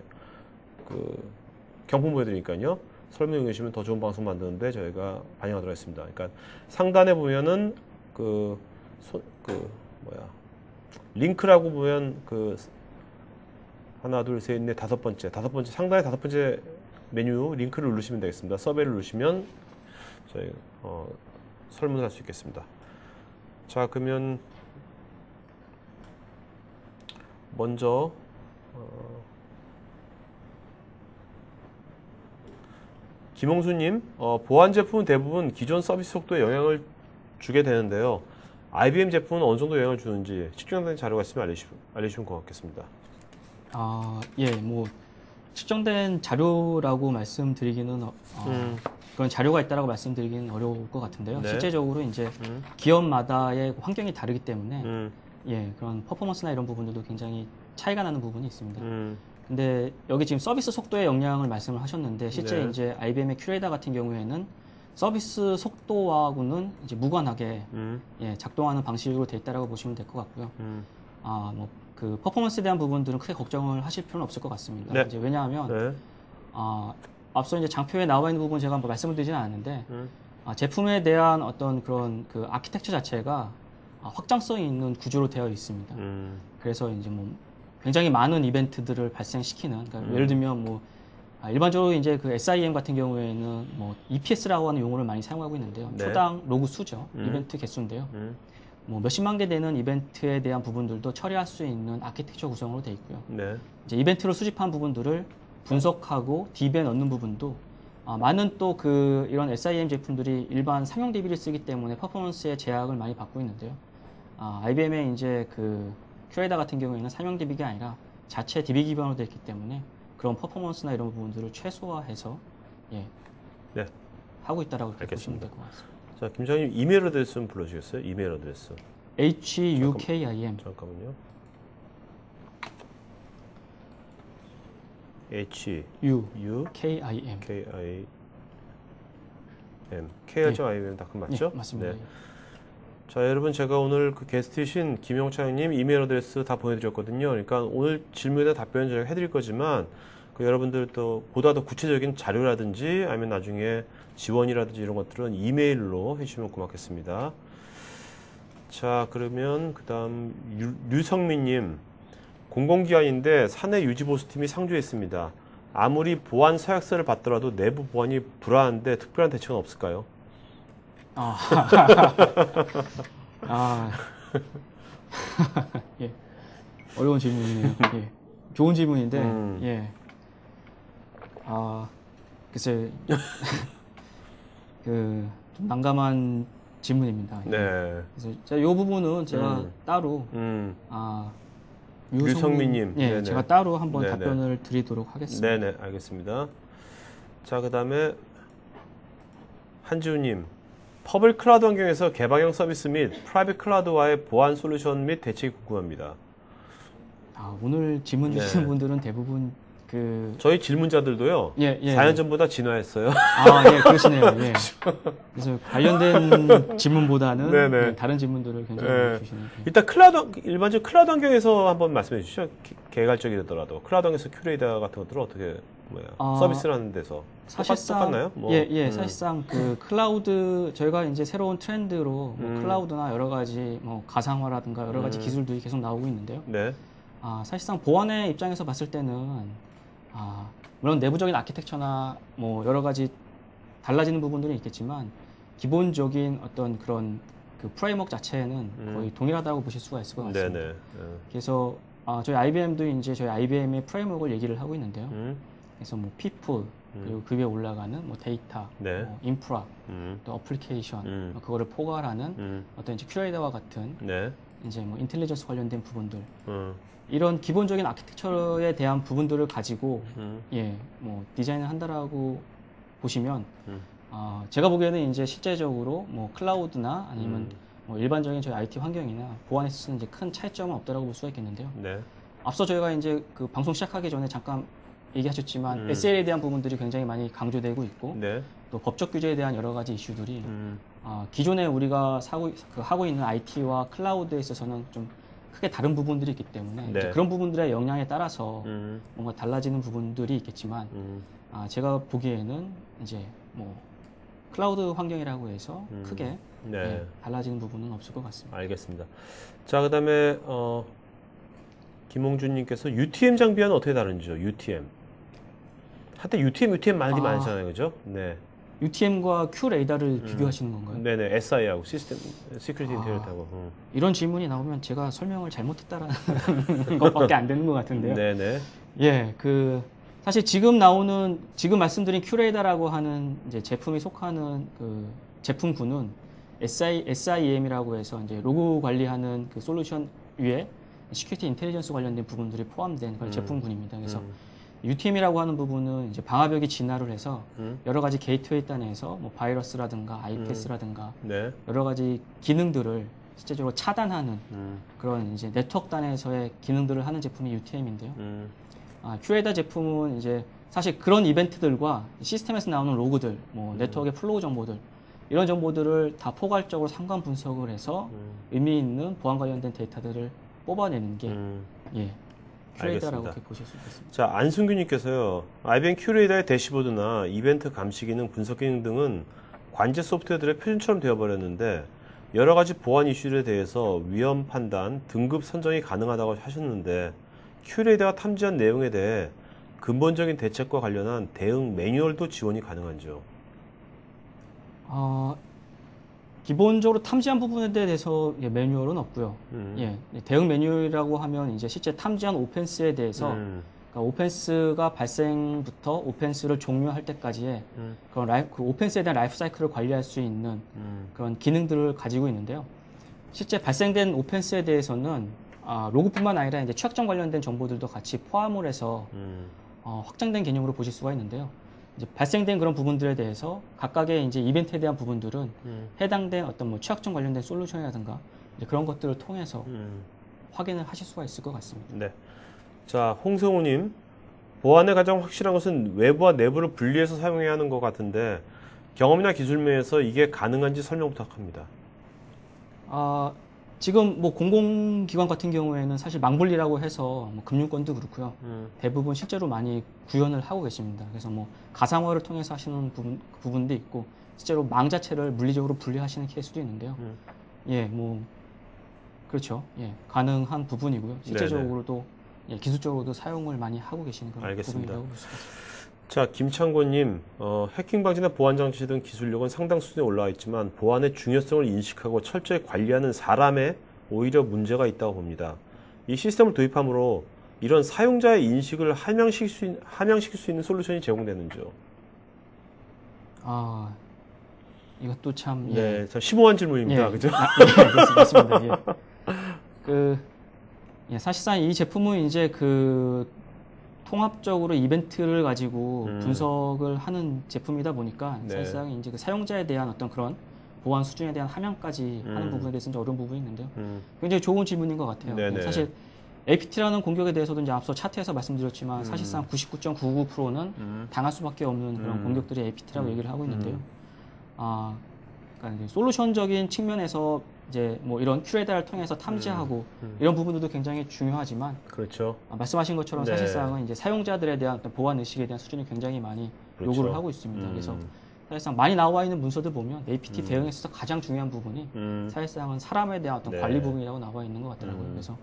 그 경품 보여드리니까요. 설문 이용해주시면 더 좋은 방송 만드는데 저희가 반영하도록 하겠습니다. 그러니까 상단에 보면은 링크라고 보면 하나, 둘, 셋, 넷, 다섯 번째 상단에 다섯 번째 메뉴 링크를 누르시면 되겠습니다. 서베이를 누르시면 저희 설문을 할 수 있겠습니다. 자, 그러면 먼저 김홍수님, 보안 제품은 대부분 기존 서비스 속도에 영향을 주게 되는데요. IBM 제품은 어느 정도 영향을 주는지 측정된 자료가 있으면 알려주시면 고맙겠습니다. 예, 뭐 측정된 자료라고 말씀드리기는 그런 자료가 있다라고 말씀드리기는 어려울 것 같은데요. 네. 실제적으로 이제 기업마다의 환경이 다르기 때문에 예, 그런 퍼포먼스나 이런 부분들도 굉장히 차이가 나는 부분이 있습니다. 근데 여기 지금 서비스 속도의 영향을 말씀을 하셨는데 실제 네. 이제 IBM의 큐레이더 같은 경우에는 서비스 속도와는 이제 무관하게 예, 작동하는 방식으로 돼 있다라고 보시면 될 것 같고요. 뭐 그 퍼포먼스에 대한 부분들은 크게 걱정을 하실 필요는 없을 것 같습니다. 네. 이제 왜냐하면 네. 앞서 이제 장표에 나와 있는 부분 제가 말씀을 드리지는 않았는데 제품에 대한 어떤 그런 그 아키텍처 자체가 확장성이 있는 구조로 되어 있습니다. 그래서 이제 뭐 굉장히 많은 이벤트들을 발생시키는, 그러니까 예를 들면 뭐 일반적으로 이제 그 SIM 같은 경우에는 뭐 EPS라고 하는 용어를 많이 사용하고 있는데요. 네. 초당 로그 수죠. 이벤트 개수인데요. 뭐 몇십만 개 되는 이벤트에 대한 부분들도 처리할 수 있는 아키텍처 구성으로 되어 있고요. 네. 이제 이벤트로 수집한 부분들을 분석하고 DB에 넣는 부분도 많은 또 그 이런 SIM 제품들이 일반 상용 DB를 쓰기 때문에 퍼포먼스에 제약을 많이 받고 있는데요. IBM의 이제 그 큐레이더 같은 경우에는 상용 DB가 아니라 자체 DB 기반으로 되어 있기 때문에 그런 퍼포먼스나 이런 부분들을 최소화해서 예, 네. 하고 있다라고 보시면 알겠습니다. 될 것 같습니다. 자, 김장님 이메일 어드레스 좀 불러주시겠어요? 이메일 어드레스. HUKIM 잠깐만요. KIM KIM 맞죠? 네, 맞습니다. 네. 자, 여러분 제가 오늘 그 게스트이신 김용창님 이메일 어드레스 다 보내드렸거든요. 그러니까 오늘 질문에 답변 제가 해드릴 거지만 그 여러분들 또 보다 더 구체적인 자료라든지 아니면 나중에 지원이라든지 이런 것들은 이메일로 해주시면 고맙겠습니다. 자, 그러면 그 다음 류성민님, 공공기관인데 사내 유지보수팀이 상주해 있습니다. 아무리 보안 서약서를 받더라도 내부 보안이 불안한데 특별한 대책은 없을까요? 예. 어려운 질문이네요. 예. 좋은 질문인데, 예. 글쎄, 좀 난감한 질문입니다. 예. 네. 그래서 이 부분은 제가 따로, 류성민님. 예, 네네. 제가 따로 한번 네네. 답변을 드리도록 하겠습니다. 네네, 알겠습니다. 자, 그 다음에 한지우님, 퍼블릭 클라우드 환경에서 개방형 서비스 및 프라이빗 클라우드와의 보안 솔루션 및 대책이 궁금합니다. 오늘 질문 주시는 네. 분들은 대부분 저희 질문자들도요. 예, 예. 4년 전보다 진화했어요. 예, 그러시네요. 예. 그래서 관련된 질문보다는 네네. 예, 다른 질문들을 굉장히 많이 주시네요. 예. 일단 일반적으로 클라우드 환경에서 한번 말씀해 주시죠. 개괄적이더라도 클라우드 환경에서 큐레이터 같은 것들은 어떻게 서비스를 하는 데서 사실상 똑같나요? 사실상 그 클라우드 저희가 이제 새로운 트렌드로 뭐 클라우드나 여러 가지 뭐 가상화라든가 여러 가지 기술들이 계속 나오고 있는데요. 네. 사실상 보안의 입장에서 봤을 때는 물론 내부적인 아키텍처나 뭐 여러 가지 달라지는 부분들은 있겠지만 기본적인 어떤 그런 그 프레임워크 자체는 거의 동일하다고 보실 수가 있을 것 같습니다. 네네. 그래서 저희 IBM도 이제 저희 IBM의 프레임워크를 얘기를 하고 있는데요. 그래서 뭐 people 그리고 그 위에 올라가는 뭐 데이터, 네. 뭐 인프라, 또 어플리케이션 그거를 포괄하는 어떤 이제 큐레이터와 같은 네. 이제 뭐 인텔리전스 관련된 부분들 이런 기본적인 아키텍처에 대한 부분들을 가지고 뭐 디자인을 한다라고 보시면 제가 보기에는 이제 실제적으로 뭐 클라우드나 아니면 뭐 일반적인 저희 IT 환경이나 보안에 있어서는 이제 큰 차이점은 없다라고 볼 수가 있겠는데요. 네. 앞서 저희가 이제 그 방송 시작하기 전에 잠깐 얘기하셨지만 SL에 대한 부분들이 굉장히 많이 강조되고 있고 네. 또 법적 규제에 대한 여러 가지 이슈들이 기존에 우리가 하고 있는 IT와 클라우드에 있어서는 좀 크게 다른 부분들이 있기 때문에 네. 이제 그런 부분들의 영향에 따라서 뭔가 달라지는 부분들이 있겠지만 제가 보기에는 이제 뭐 클라우드 환경이라고 해서 크게 네. 달라지는 부분은 없을 것 같습니다. 알겠습니다. 자, 그다음에 김홍준님께서 UTM 장비와는 어떻게 다른지요? UTM. 한때 UTM 많이 많잖아요, 그죠? 네. UTM과 Q레이더를 비교하시는 건가요? 네네, SI하고 시스템 시큐리티 인테리어하고. 이런 질문이 나오면 제가 설명을 잘못했다라는 것밖에 안 되는 것 같은데요. 네네. 예, 사실 지금 말씀드린 큐레이더라고 하는 이제 제품이 속하는 그 제품군은 SIEM이라고 해서 이제 로그 관리하는 그 솔루션 위에 시큐리티 인텔리전스 관련된 부분들이 포함된 그런 제품군입니다. 그래서 UTM이라고 하는 부분은 이제 방화벽이 진화를 해서 여러 가지 게이트웨이 단에서 뭐 바이러스라든가 IPS라든가 네. 여러 가지 기능들을 실제적으로 차단하는 그런 이제 네트워크 단에서의 기능들을 하는 제품이 UTM인데요. 큐레이더 제품은 이제 사실 그런 이벤트들과 시스템에서 나오는 로그들, 뭐 네트워크의 플로우 정보들 이런 정보들을 다 포괄적으로 상관 분석을 해서 의미 있는 보안 관련된 데이터들을 뽑아내는 게 큐레이더라고 이렇게 보실 수 있습니다. 자, 안승규님께서요. IBM 큐레이더의 대시보드나 이벤트 감시 기능, 분석 기능 등은 관제 소프트웨어들의 표준처럼 되어버렸는데 여러 가지 보안 이슈에 대해서 위험 판단, 등급 선정이 가능하다고 하셨는데 큐레이더가 탐지한 내용에 대해 근본적인 대책과 관련한 대응 매뉴얼도 지원이 가능한지요? 기본적으로 탐지한 부분에 대해서 매뉴얼은 없고요. 대응 매뉴얼이라고 하면 이제 실제 탐지한 오펜스에 대해서 그러니까 오펜스가 발생부터 오펜스를 종료할 때까지의 그런 그 오펜스에 대한 라이프 사이클을 관리할 수 있는 그런 기능들을 가지고 있는데요. 실제 발생된 오펜스에 대해서는 로그뿐만 아니라 이제 취약점 관련된 정보들도 같이 포함을 해서 확장된 개념으로 보실 수가 있는데요. 이제 발생된 그런 부분들에 대해서 각각의 이제 이벤트에 대한 부분들은 해당된 어떤 뭐 취약점 관련된 솔루션이라든가 이제 그런 것들을 통해서 확인을 하실 수가 있을 것 같습니다. 네. 자, 홍성우님, 보안의 가장 확실한 것은 외부와 내부를 분리해서 사용해야 하는 것 같은데 경험이나 기술 면에서 이게 가능한지 설명 부탁합니다. 지금 뭐 공공기관 같은 경우에는 사실 망분리라고 해서 뭐 금융권도 그렇고요. 대부분 실제로 많이 구현을 하고 계십니다. 그래서 뭐 가상화를 통해서 하시는 부분도 있고 실제로 망 자체를 물리적으로 분리하시는 케이스도 있는데요. 뭐 그렇죠. 가능한 부분이고요. 실제적으로도 기술적으로도 사용을 많이 하고 계시는 그런 알겠습니다. 부분이라고 볼 수가 있습니다. 자, 김창곤님, 해킹 방지나 보안 장치 등 기술력은 상당 수준에 올라와 있지만 보안의 중요성을 인식하고 철저히 관리하는 사람에 오히려 문제가 있다고 봅니다. 이 시스템을 도입함으로 이런 사용자의 인식을 함양시킬 수 있는 솔루션이 제공되는지요? 이것도 참 참 심오한 질문입니다. 그죠? 맞습니다. 사실상 이 제품은 이제 통합적으로 이벤트를 가지고 분석을 하는 제품이다 보니까 사실상 이제 그 사용자에 대한 어떤 그런 보안 수준에 대한 함양까지 하는 부분에 대해서는 좀 어려운 부분이 있는데요. 굉장히 좋은 질문인 것 같아요. 사실 APT라는 공격에 대해서도 이제 앞서 차트에서 말씀드렸지만 사실상 99.99%는 당할 수밖에 없는 그런 공격들이 APT라고 얘기를 하고 있는데요. 그러니까 이제 솔루션적인 측면에서 이제 뭐 이런 큐레다를 통해서 탐지하고 이런 부분들도 굉장히 중요하지만 그렇죠. 말씀하신 것처럼 네. 사실상은 이제 사용자들에 대한 어떤 보안 의식에 대한 수준이 굉장히 많이 그렇죠. 요구를 하고 있습니다. 그래서 사실상 많이 나와 있는 문서들 보면 APT 대응에 있어서 가장 중요한 부분이 사실상은 사람에 대한 어떤 네. 관리 부분이라고 나와 있는 것 같더라고요. 그래서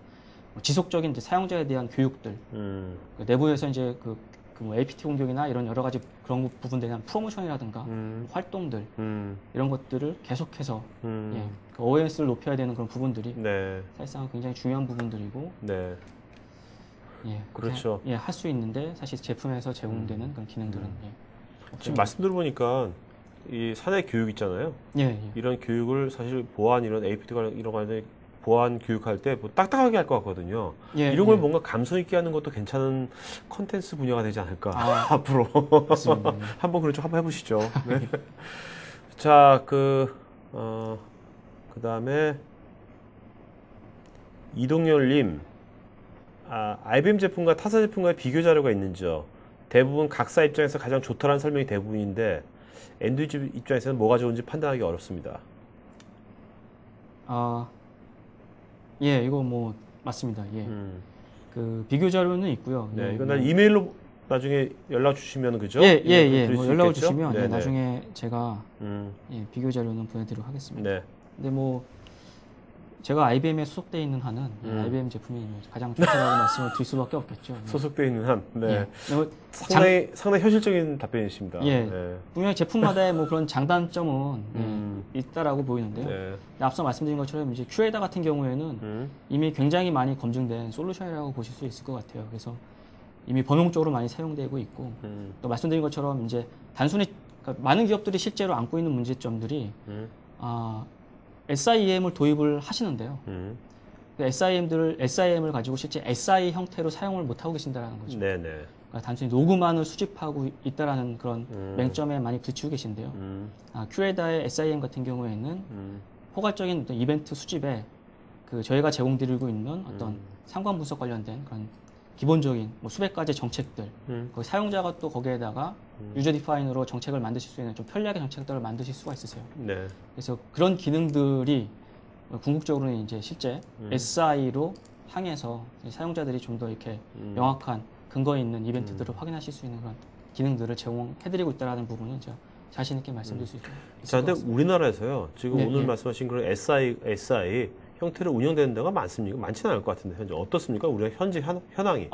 뭐 지속적인 이제 사용자에 대한 교육들, 그 내부에서 이제 뭐 APT 공격이나 이런 여러 가지 그런 부분들에 대한 프로모션이라든가 활동들 이런 것들을 계속해서 예, 그 어웨어스를 높여야 되는 그런 부분들이 네. 사실상 굉장히 중요한 부분들이고 네. 예, 그렇죠. 예, 할 수 있는데 사실 제품에서 제공되는 그런 기능들은 예, 지금 말씀 들어보니까 이 사내 교육 있잖아요. 예, 예. 이런 교육을 사실 보안 이런 APT 이런 관련 보안 교육할 때 뭐 딱딱하게 할 것 같거든요. 예, 이런 걸 예. 뭔가 감성 있게 하는 것도 괜찮은 컨텐츠 분야가 되지 않을까 앞으로 맞습니다. 네. 한번 그렇죠. 한번 해보시죠. 네. 자, 그다음에 이동열님, IBM 제품과 타사 제품과의 비교 자료가 있는지요? 대부분 각사 입장에서 가장 좋다라는 설명이 대부분인데 엔드유저 입장에서는 뭐가 좋은지 판단하기 어렵습니다. 예, 이거 뭐 맞습니다. 예, 그 비교 자료는 있고요. 네, 예, 이건 난 이메일로 나중에 연락 주시면 그죠? 예, 예, 이메일 예. 드릴 뭐 수 연락을 있겠죠? 주시면 예, 네네. 나중에 제가 예, 비교 자료는 보내드리도록 하겠습니다. 네. 근데 뭐 제가 IBM에 소속돼 있는 한은 IBM 제품이 가장 좋다라고 말씀을 드릴 수밖에 없겠죠. 예. 소속되어 있는 한, 네. 예. 뭐 상당히 현실적인 답변이십니다. 예. 네. 분명히 제품마다의 뭐 그런 장단점은 예, 있다라고 보이는데요. 네. 근데 앞서 말씀드린 것처럼 이제 큐레다 같은 경우에는 이미 굉장히 많이 검증된 솔루션이라고 보실 수 있을 것 같아요. 그래서 이미 범용적으로 많이 사용되고 있고 또 말씀드린 것처럼 이제 단순히 그러니까 많은 기업들이 실제로 안고 있는 문제점들이 SIEM을 도입을 하시는데요. SIEM을 가지고 실제 SI 형태로 사용을 못 하고 계신다는 거죠. 네네. 그러니까 단순히 로그만을 수집하고 있다라는 그런 맹점에 많이 부딪히고 계신데요. 큐레다의 SIEM 같은 경우에는 포괄적인 어떤 이벤트 수집에 그 저희가 제공드리고 있는 어떤 상관 분석 관련된 그런 기본적인 뭐 수백 가지 정책들, 거기 사용자가 또 거기에다가 유저 디파인으로 정책을 만드실 수 있는 좀 편리하게 정책들을 만드실 수가 있으세요. 네. 그래서 그런 기능들이 궁극적으로는 이제 실제 SI로 향해서 사용자들이 좀 더 이렇게 명확한 근거 있는 이벤트들을 확인하실 수 있는 그런 기능들을 제공해드리고 있다는 부분은 제가 자신 있게 말씀드릴 수 있을 자, 것 근데 같습니다. 우리나라에서요, 지금 네, 오늘 네. 말씀하신 그런 SI 형태로 운영되는 데가 많습니까? 많지는 않을 것 같은데, 현재 어떻습니까? 우리가 현재 현황이,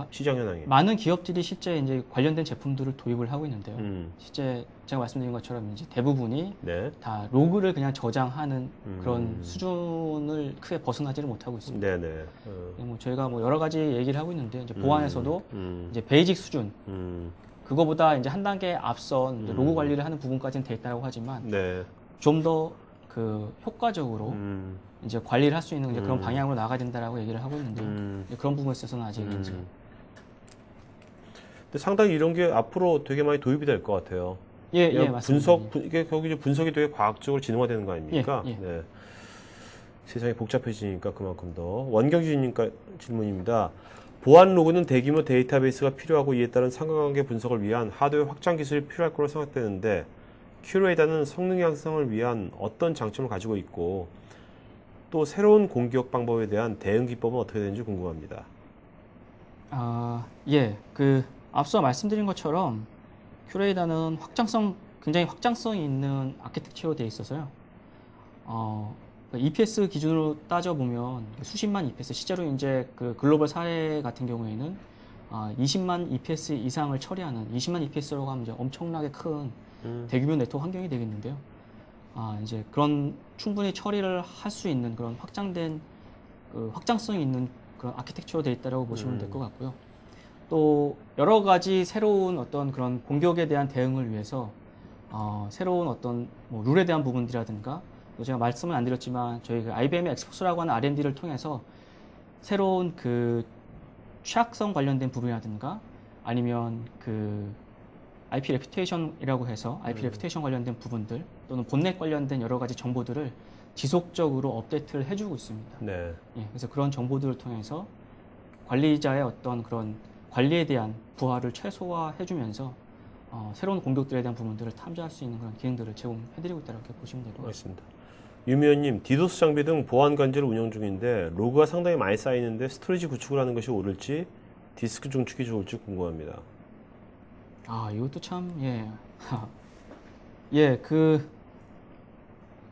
시장 현황이. 많은 기업들이 실제 이제 관련된 제품들을 도입을 하고 있는데요. 음. 실제 제가 말씀드린 것처럼 이제 대부분이 네. 다 로그를 그냥 저장하는 그런 수준을 크게 벗어나지를 못하고 있습니다. 네네. 뭐 저희가 뭐 여러 가지 얘기를 하고 있는데 이제 보안에서도 음. 이제 베이직 수준 그거보다 이제 한 단계 앞선 이제 음. 로그 관리를 하는 부분까지는 돼 있다고 하지만 네. 좀 더 그 효과적으로 이제 관리를 할 수 있는 이제 그런 방향으로 나가야 된다라고 얘기를 하고 있는데 이제 그런 부분에 있어서는 아직 이제 근데 상당히 이런 게 앞으로 되게 많이 도입이 될 것 같아요. 예, 그냥 맞습니다. 이게 거기 이제 분석이 되게 과학적으로 진화되는 거 아닙니까? 예, 예. 네. 세상이 복잡해지니까 그만큼 더. 원경주님과 질문입니다. 보안 로그는 대규모 데이터베이스가 필요하고 이에 따른 상관관계 분석을 위한 하드웨어 확장 기술이 필요할 거로 생각되는데 큐레이다는 성능 향상을 위한 어떤 장점을 가지고 있고 또 새로운 공격 방법에 대한 대응 기법은 어떻게 되는지 궁금합니다. 예, 그 앞서 말씀드린 것처럼 큐레이다는 굉장히 확장성이 있는 아키텍처로 되어 있어서요. EPS 기준으로 따져보면 수십만 EPS, 실제로 이제 그 글로벌 사례 같은 경우에는 20만 EPS 이상을 처리하는 20만 EPS라고 하면 이제 엄청나게 큰 대규모 네트워크 환경이 되겠는데요. 이제 그런 충분히 처리를 할 수 있는 그런 확장성이 있는 그런 아키텍처로 되어 있다고 보시면 될 것 같고요. 또 여러 가지 새로운 어떤 그런 공격에 대한 대응을 위해서 새로운 어떤 뭐 룰에 대한 부분들이라든가 또 제가 말씀은 안 드렸지만 저희 그 IBM 엑스포스라고 하는 R&D를 통해서 새로운 그 취약성 관련된 부분이라든가 아니면 그 IP 레퓨테이션이라고 해서 IP 레퓨테이션 관련된 부분들 또는 본넷 관련된 여러 가지 정보들을 지속적으로 업데이트를 해주고 있습니다. 네. 예, 그래서 그런 정보들을 통해서 관리자의 어떤 그런 관리에 대한 부하를 최소화해주면서 새로운 공격들에 대한 부분들을 탐지할 수 있는 그런 기능들을 제공해드리고 있다고 이렇게 보시면 될 것 같습니다. 알겠습니다. 유미연님, 디도스 장비 등 보안 관제를 운영 중인데 로그가 상당히 많이 쌓이는데 스토리지 구축을 하는 것이 옳을지 디스크 중축이 좋을지 궁금합니다. 이것도 참, 예. 예, 그,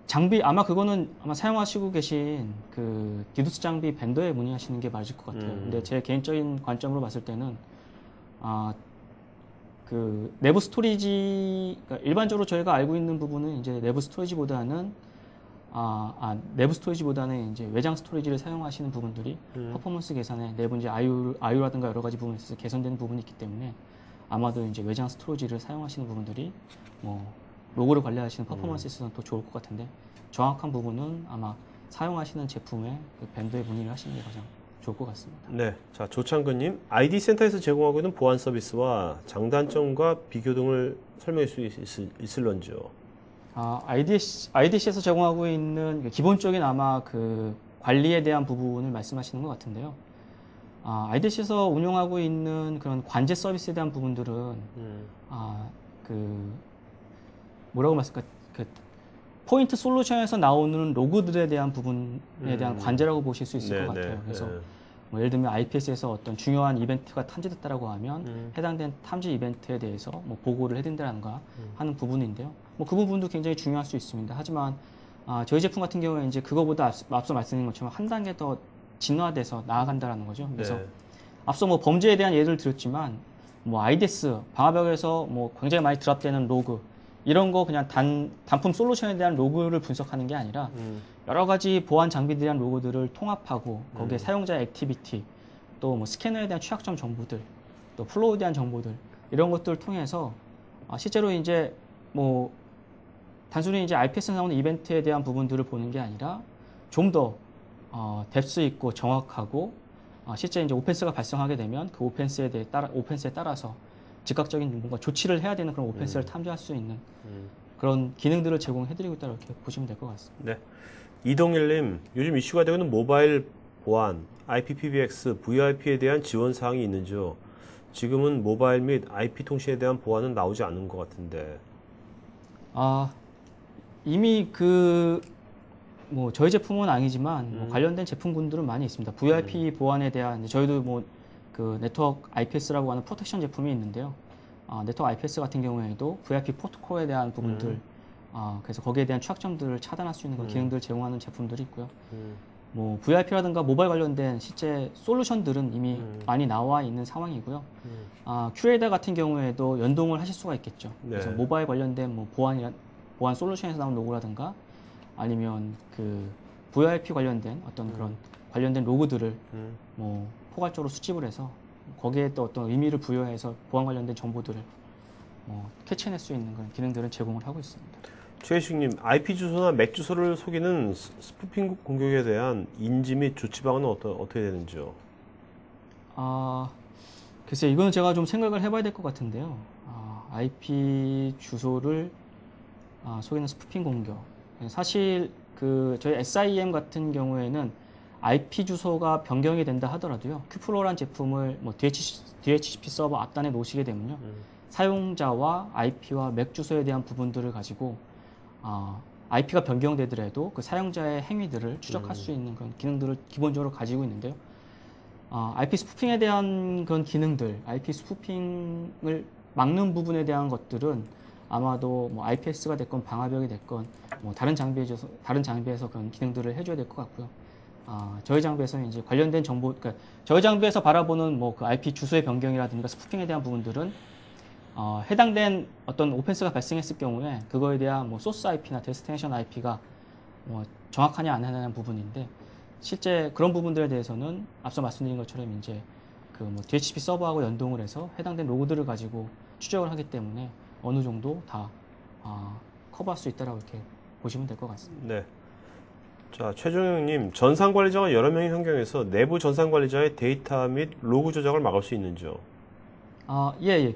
장비, 아마 그거는 아마 사용하시고 계신 그 디도스 장비 벤더에 문의하시는 게 맞을 것 같아요. 근데 제 개인적인 관점으로 봤을 때는, 그 내부 스토리지, 그러니까 일반적으로 저희가 알고 있는 부분은 이제 내부 스토리지보다는 내부 스토리지보다는 이제 외장 스토리지를 사용하시는 부분들이 퍼포먼스 개선에 내부 이제 IO라든가 여러 가지 부분에서 개선되는 부분이 있기 때문에 아마도 이제 외장 스토리지를 사용하시는 부분들이 뭐 로고를 관리하시는 퍼포먼스에 있어서는 더 좋을 것 같은데 정확한 부분은 아마 사용하시는 제품의 그 밴드에 문의를 하시는 게 가장 좋을 것 같습니다. 네, 자 조창근님, ID 센터에서 제공하고 있는 보안 서비스와 장단점과 비교 등을 설명할 수 있을런지요? IDC에서 제공하고 있는 기본적인 아마 그 관리에 대한 부분을 말씀하시는 것 같은데요. IDC에서 운영하고 있는 그런 관제 서비스에 대한 부분들은 그 뭐라고 말씀할까, 그 포인트 솔루션에서 나오는 로그들에 대한 부분에 대한 관제라고 보실 수 있을 것 같아요. 그래서 뭐 예를 들면 IPS에서 어떤 중요한 이벤트가 탐지됐다라고 하면 해당된 탐지 이벤트에 대해서 뭐 보고를 해준다든가 하는 부분인데요. 뭐 그 부분도 굉장히 중요할 수 있습니다. 하지만 저희 제품 같은 경우에 이제 그거보다 앞서 말씀드린 것처럼 한 단계 더 진화돼서 나아간다라는 거죠. 그래서 앞서 뭐 범죄에 대한 예를 들었지만 뭐 IDS 방화벽에서 뭐 굉장히 많이 드랍되는 로그 이런 거 그냥 단품 솔루션에 대한 로그를 분석하는 게 아니라 여러 가지 보안 장비들에 대한 로그들을 통합하고 거기에 사용자의 액티비티 또 뭐 스캐너에 대한 취약점 정보들 또 플로우에 대한 정보들 이런 것들을 통해서 실제로 이제 뭐 단순히 이제 IPS에 나오는 이벤트에 대한 부분들을 보는 게 아니라 좀 더 뎁스 있고 정확하고 실제 이제 오펜스가 발생하게 되면 그 오펜스에 따라서 즉각적인 뭔가 조치를 해야 되는 그런 오펜스를 탐지할 수 있는 그런 기능들을 제공해드리고 있다고 이렇게 보시면 될 것 같습니다. 네. 이동일님, 요즘 이슈가 되고 있는 모바일 보안, IPPBX, VIP에 대한 지원 사항이 있는지요? 지금은 모바일 및 IP 통신에 대한 보안은 나오지 않은 것 같은데. 이미 뭐 저희 제품은 아니지만 뭐 관련된 제품군들은 많이 있습니다. VIP 보안에 대한 저희도 뭐 그 네트워크 IPS라고 하는 프로텍션 제품이 있는데요. 네트워크 IPS 같은 경우에도 VIP 프로토콜에 대한 부분들, 그래서 거기에 대한 취약점들을 차단할 수 있는 그런 기능들을 제공하는 제품들이 있고요. 뭐 VIP라든가 모바일 관련된 실제 솔루션들은 이미 많이 나와 있는 상황이고요. 큐레이더 같은 경우에도 연동을 하실 수가 있겠죠. 그래서 모바일 관련된 뭐 보안 솔루션에서 나온 로고라든가 아니면 그 VIP 관련된 어떤 그런 관련된 로그들을 뭐 포괄적으로 수집을 해서 거기에 또 어떤 의미를 부여해서 보안 관련된 정보들을 캐치해낼 수 있는 그런 기능들을 제공을 하고 있습니다. 최혜식님, IP 주소나 맥 주소를 속이는 스푸핑 공격에 대한 인지 및 조치 방안은 어떻게 되는지요? 글쎄 이거는 제가 좀 생각을 해봐야 될 것 같은데요. IP 주소를 속이는 스푸핑 공격. 사실 그 저희 SIEM 같은 경우에는 IP 주소가 변경이 된다 하더라도요. 큐프로라는 제품을 뭐 DHCP 서버 앞단에 놓으시게 되면요. 사용자와 IP와 맥 주소에 대한 부분들을 가지고 IP가 변경되더라도 그 사용자의 행위들을 추적할 수 있는 그런 기능들을 기본적으로 가지고 있는데요. IP 스푸핑에 대한 그런 기능들, IP 스푸핑을 막는 부분에 대한 것들은 아마도 뭐 IPS가 됐건 방화벽이 됐건 뭐 다른 장비에서 그런 기능들을 해줘야 될 것 같고요. 저희 장비에서는 이제 관련된 정보, 그러니까 저희 장비에서 바라보는 뭐 그 IP 주소의 변경이라든가 스푸핑에 대한 부분들은 해당된 어떤 오펜스가 발생했을 경우에 그거에 대한 뭐 소스 IP나 데스티네이션 IP가 뭐 정확하냐 안 하냐는 부분인데 실제 그런 부분들에 대해서는 앞서 말씀드린 것처럼 이제 그 뭐 DHCP 서버하고 연동을 해서 해당된 로그들을 가지고 추적을 하기 때문에 어느 정도 다 커버할 수 있다라고 이렇게 보시면 될 것 같습니다. 네. 자, 최종영님, 전산 관리자가 여러 명의 환경에서 내부 전산 관리자의 데이터 및 로그 조작을 막을 수 있는지요? 예.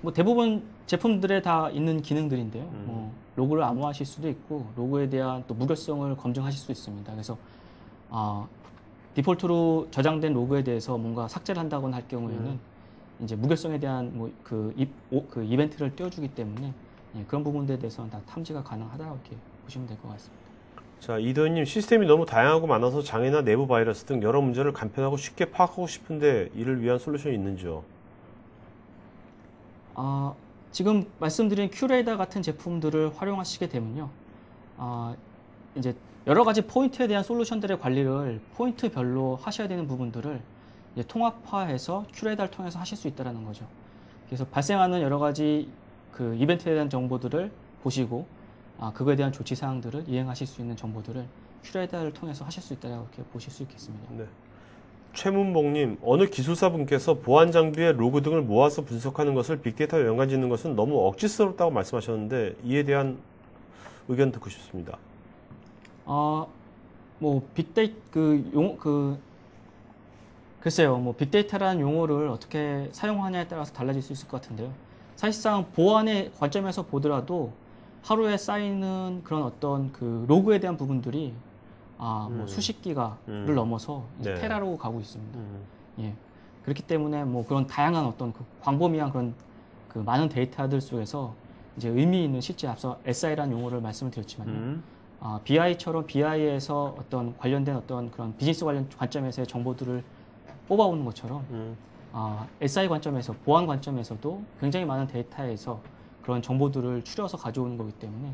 뭐 대부분 제품들에 다 있는 기능들인데요. 뭐 로그를 암호화하실 수도 있고 로그에 대한 또 무결성을 검증하실 수 있습니다. 그래서 디폴트로 저장된 로그에 대해서 뭔가 삭제를 한다거나 할 경우에는 이제 무결성에 대한 그 이벤트를 띄워주기 때문에 예, 그런 부분들에 대해서는 다 탐지가 가능하다고 이렇게 보시면 될 것 같습니다. 자, 이도현님, 시스템이 너무 다양하고 많아서 장애나 내부 바이러스 등 여러 문제를 간편하고 쉽게 파악하고 싶은데 이를 위한 솔루션이 있는지요? 지금 말씀드린 큐레이더 같은 제품들을 활용하시게 되면요. 이제 여러 가지 포인트에 대한 솔루션들의 관리를 포인트별로 하셔야 되는 부분들을 이제 통합화해서 큐레이더를 통해서 하실 수 있다는 거죠. 그래서 발생하는 여러 가지 그 이벤트에 대한 정보들을 보시고 그거에 대한 조치 사항들을 이행하실 수 있는 정보들을 큐레이더를 통해서 하실 수 있다고 이렇게 보실 수 있겠습니다. 네. 최문복님, 어느 기술사분께서 보안 장비의 로그 등을 모아서 분석하는 것을 빅데이터와 연관짓는 것은 너무 억지스럽다고 말씀하셨는데 이에 대한 의견 듣고 싶습니다. 글쎄요, 빅데이터라는 용어를 어떻게 사용하냐에 따라서 달라질 수 있을 것 같은데요. 사실상 보안의 관점에서 보더라도 하루에 쌓이는 그런 어떤 그 로그에 대한 부분들이 수십 기가를 넘어서 이제 네. 테라로 가고 있습니다. 예. 그렇기 때문에 그런 다양한 어떤 그 광범위한 그런 그 많은 데이터들 속에서 이제 의미 있는 실제 앞서 SI라는 용어를 말씀을 드렸지만요. BI처럼 BI에서 어떤 관련된 어떤 그런 비즈니스 관련 관점에서의 정보들을 뽑아오는 것처럼 SI 관점에서 보안 관점에서도 굉장히 많은 데이터에서 그런 정보들을 추려서 가져오는 거기 때문에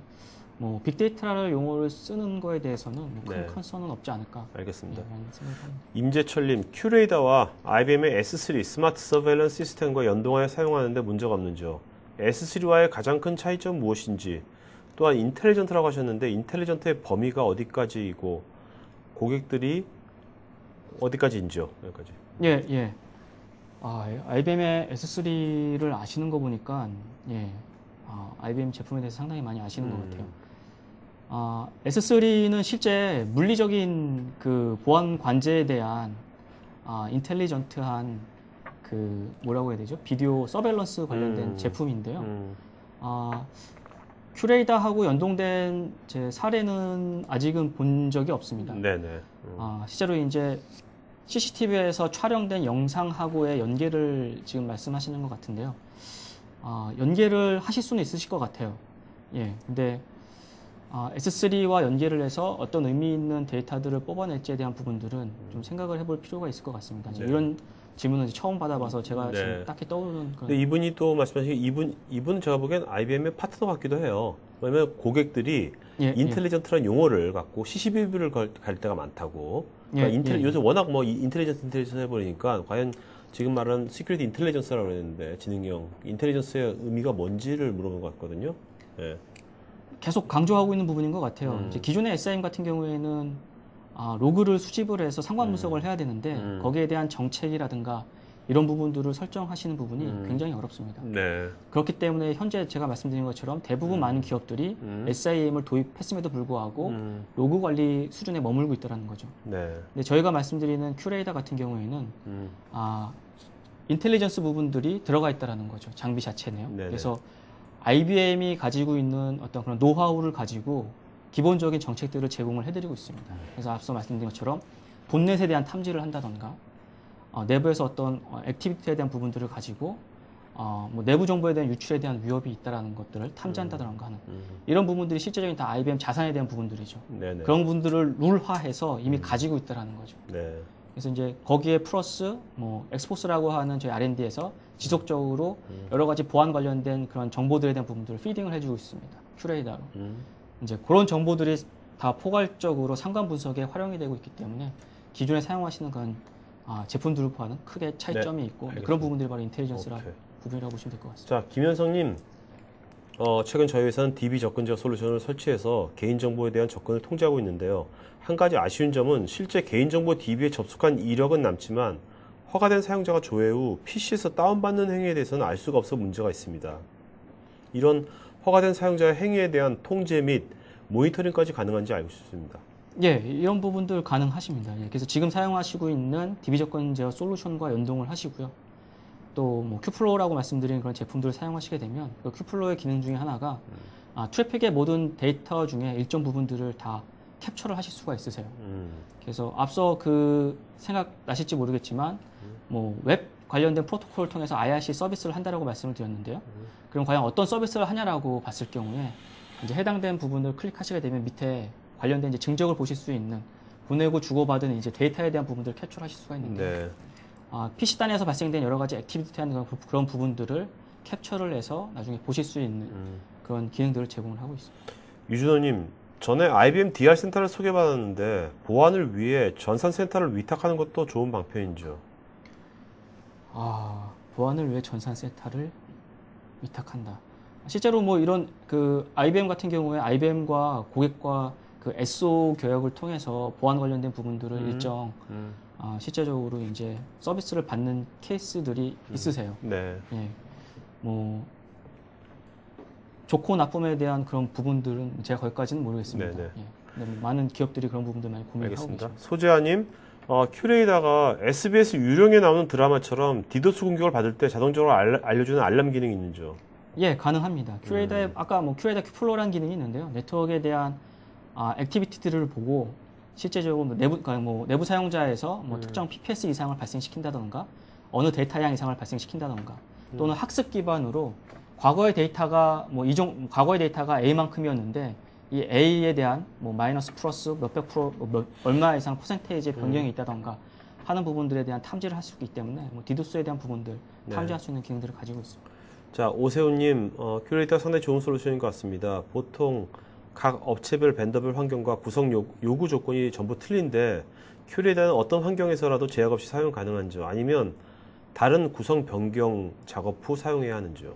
빅데이터라는 용어를 쓰는 거에 대해서는 큰 네. 컨선은 없지 않을까. 알겠습니다. 네, 라는 생각을 합니다. 임재철님, 큐레이더와 IBM의 S3 스마트 서베일런스 시스템과 연동하여 사용하는데 문제가 없는지요? S3와의 가장 큰 차이점은 무엇인지, 또한 인텔리전트라고 하셨는데 인텔리전트의 범위가 어디까지이고 고객들이 어디까지인지요? 여기까지. 예. IBM의 S3를 아시는 거 보니까 IBM 제품에 대해서 상당히 많이 아시는 것 같아요. S3는 실제 물리적인 그 보안 관제에 대한 인텔리전트한 그 뭐라고 해야 되죠? 비디오 서베일런스 관련된 제품인데요. 큐레이더하고 연동된 제 사례는 아직은 본 적이 없습니다. 네네. 실제로 이제 CCTV에서 촬영된 영상하고의 연계를 지금 말씀하시는 것 같은데요. 연계를 하실 수는 있으실 것 같아요. 예, 근데 S3와 연계를 해서 어떤 의미 있는 데이터들을 뽑아낼지에 대한 부분들은 좀 생각을 해볼 필요가 있을 것 같습니다. 네. 이런 질문은 처음 받아봐서 제가 네. 지금 딱히 떠오르는 그런. 근데 이분이 또 말씀하신 이분 제가 보기엔 IBM의 파트너 같기도 해요. 왜냐면 고객들이 인텔리전트라는 용어를 갖고 CCTV를 갈 때가 많다고. 그러니까 요새 워낙 인텔리전스 해버리니까 과연 지금 말하는 시큐리티 인텔리전스라고 그랬는데 지능형 인텔리전스의 의미가 뭔지를 물어본 것 같거든요. 예. 계속 강조하고 있는 부분인 것 같아요. 이제 기존의 SIM 같은 경우에는 로그를 수집을 해서 상관 분석을 해야 되는데 거기에 대한 정책이라든가 이런 부분들을 설정하시는 부분이 굉장히 어렵습니다. 네. 그렇기 때문에 현재 제가 말씀드린 것처럼 대부분 많은 기업들이 SIM을 도입했음에도 불구하고 로그 관리 수준에 머물고 있다는 거죠. 네. 근데 저희가 말씀드리는 큐레이더 같은 경우에는 인텔리전스 부분들이 들어가 있다는 거죠. 장비 자체네요. 네네. 그래서 IBM이 가지고 있는 어떤 그런 노하우를 가지고 기본적인 정책들을 제공을 해드리고 있습니다. 그래서 앞서 말씀드린 것처럼 본넷에 대한 탐지를 한다던가 내부에서 어떤 액티비티에 대한 부분들을 가지고 내부 정보에 대한 유출에 대한 위협이 있다는 것들을 탐지한다던가 하는 이런 부분들이 실제적인 다 IBM 자산에 대한 부분들이죠. 네네. 그런 부분들을 룰화해서 이미 가지고 있다는 거죠. 네. 그래서 이제 거기에 플러스 엑스포스라고 하는 저희 R&D에서 지속적으로 여러 가지 보안 관련된 그런 정보들에 대한 부분들을 피딩을 해주고 있습니다. 큐레이더로. 이제 그런 정보들이 다 포괄적으로 상관 분석에 활용이 되고 있기 때문에 기존에 사용하시는 그런 제품들과는 크게 차이점이 있고 알겠습니다. 그런 부분들이 바로 인텔리전스라 부분이라고 보시면 될 것 같습니다. 자, 김현성님, 최근 저희 회사는 DB 접근제어 솔루션을 설치해서 개인정보에 대한 접근을 통제하고 있는데요. 한 가지 아쉬운 점은 실제 개인정보 DB에 접속한 이력은 남지만 허가된 사용자가 조회 후 PC에서 다운받는 행위에 대해서는 알 수가 없어 문제가 있습니다. 이런 허가된 사용자의 행위에 대한 통제 및 모니터링까지 가능한지 알고 싶습니다. 예, 이런 부분들 가능하십니다. 그래서 지금 사용하시고 있는 DB 접근 제어 솔루션과 연동을 하시고요. 또 큐플로우라고 말씀드린 그런 제품들을 사용하시게 되면 그 큐플로우의 기능 중에 하나가 트래픽의 모든 데이터 중에 일정 부분들을 다 캡처를 하실 수가 있으세요. 그래서 앞서 그 생각 나실지 모르겠지만 뭐 웹 관련된 프로토콜을 통해서 IRC 서비스를 한다라고 말씀을 드렸는데요. 그럼 과연 어떤 서비스를 하냐라고 봤을 경우에 이제 해당된 부분을 클릭하시게 되면 밑에 관련된 이제 증적을 보실 수 있는 보내고 주고받은 이제 데이터에 대한 부분들을 캡처하실 수가 있는데 네. PC단에서 발생된 여러 가지 액티비티에 대한 그런 부분들을 캡처를 해서 나중에 보실 수 있는 그런 기능들을 제공을 하고 있습니다. 유준호님, 전에 IBM DR 센터를 소개받았는데 보안을 위해 전산 센터를 위탁하는 것도 좋은 방편인지요? 보안을 위해 전산 센터를 위탁한다. 실제로 뭐 이런 그 IBM 같은 경우에 IBM과 고객과 그 SO 교역을 통해서 보안 관련된 부분들을 일정 실제적으로 이제 서비스를 받는 케이스들이 있으세요. 네. 예. 뭐 좋고 나쁨에 대한 그런 부분들은 제가 거기까지는 모르겠습니다. 예. 근데 뭐 많은 기업들이 그런 부분들 많이 고민을 하고 계십니다. 소재아님, 큐레이다가 SBS 유령에 나오는 드라마처럼 디도스 공격을 받을 때 자동적으로 알려주는 알람 기능이 있는지요? 예, 가능합니다. 큐레이다에 아까 뭐 큐레이다 큐플로라는 기능이 있는데요. 네트워크에 대한 액티비티들을 보고 실제적으로 내부 사용자에서 뭐 특정 PPS 이상을 발생시킨다던가 어느 데이터량 이상을 발생시킨다던가 또는 학습 기반으로 과거의 데이터가 과거의 데이터가 A만큼이었는데 이 A에 대한 뭐 마이너스 플러스 몇백 프로 얼마 이상 퍼센테이지의 변경이 있다던가 하는 부분들에 대한 탐지를 할 수 있기 때문에 뭐 디도스에 대한 부분들 탐지할 수 있는 기능들을 가지고 있습니다. 자, 오세훈님, 큐레이터가 상당히 좋은 솔루션인 것 같습니다. 보통 각 업체별 벤더별 환경과 구성 요구 조건이 전부 틀린데 큐레이터는 어떤 환경에서라도 제약 없이 사용 가능한지요? 아니면 다른 구성 변경 작업 후 사용해야 하는지요?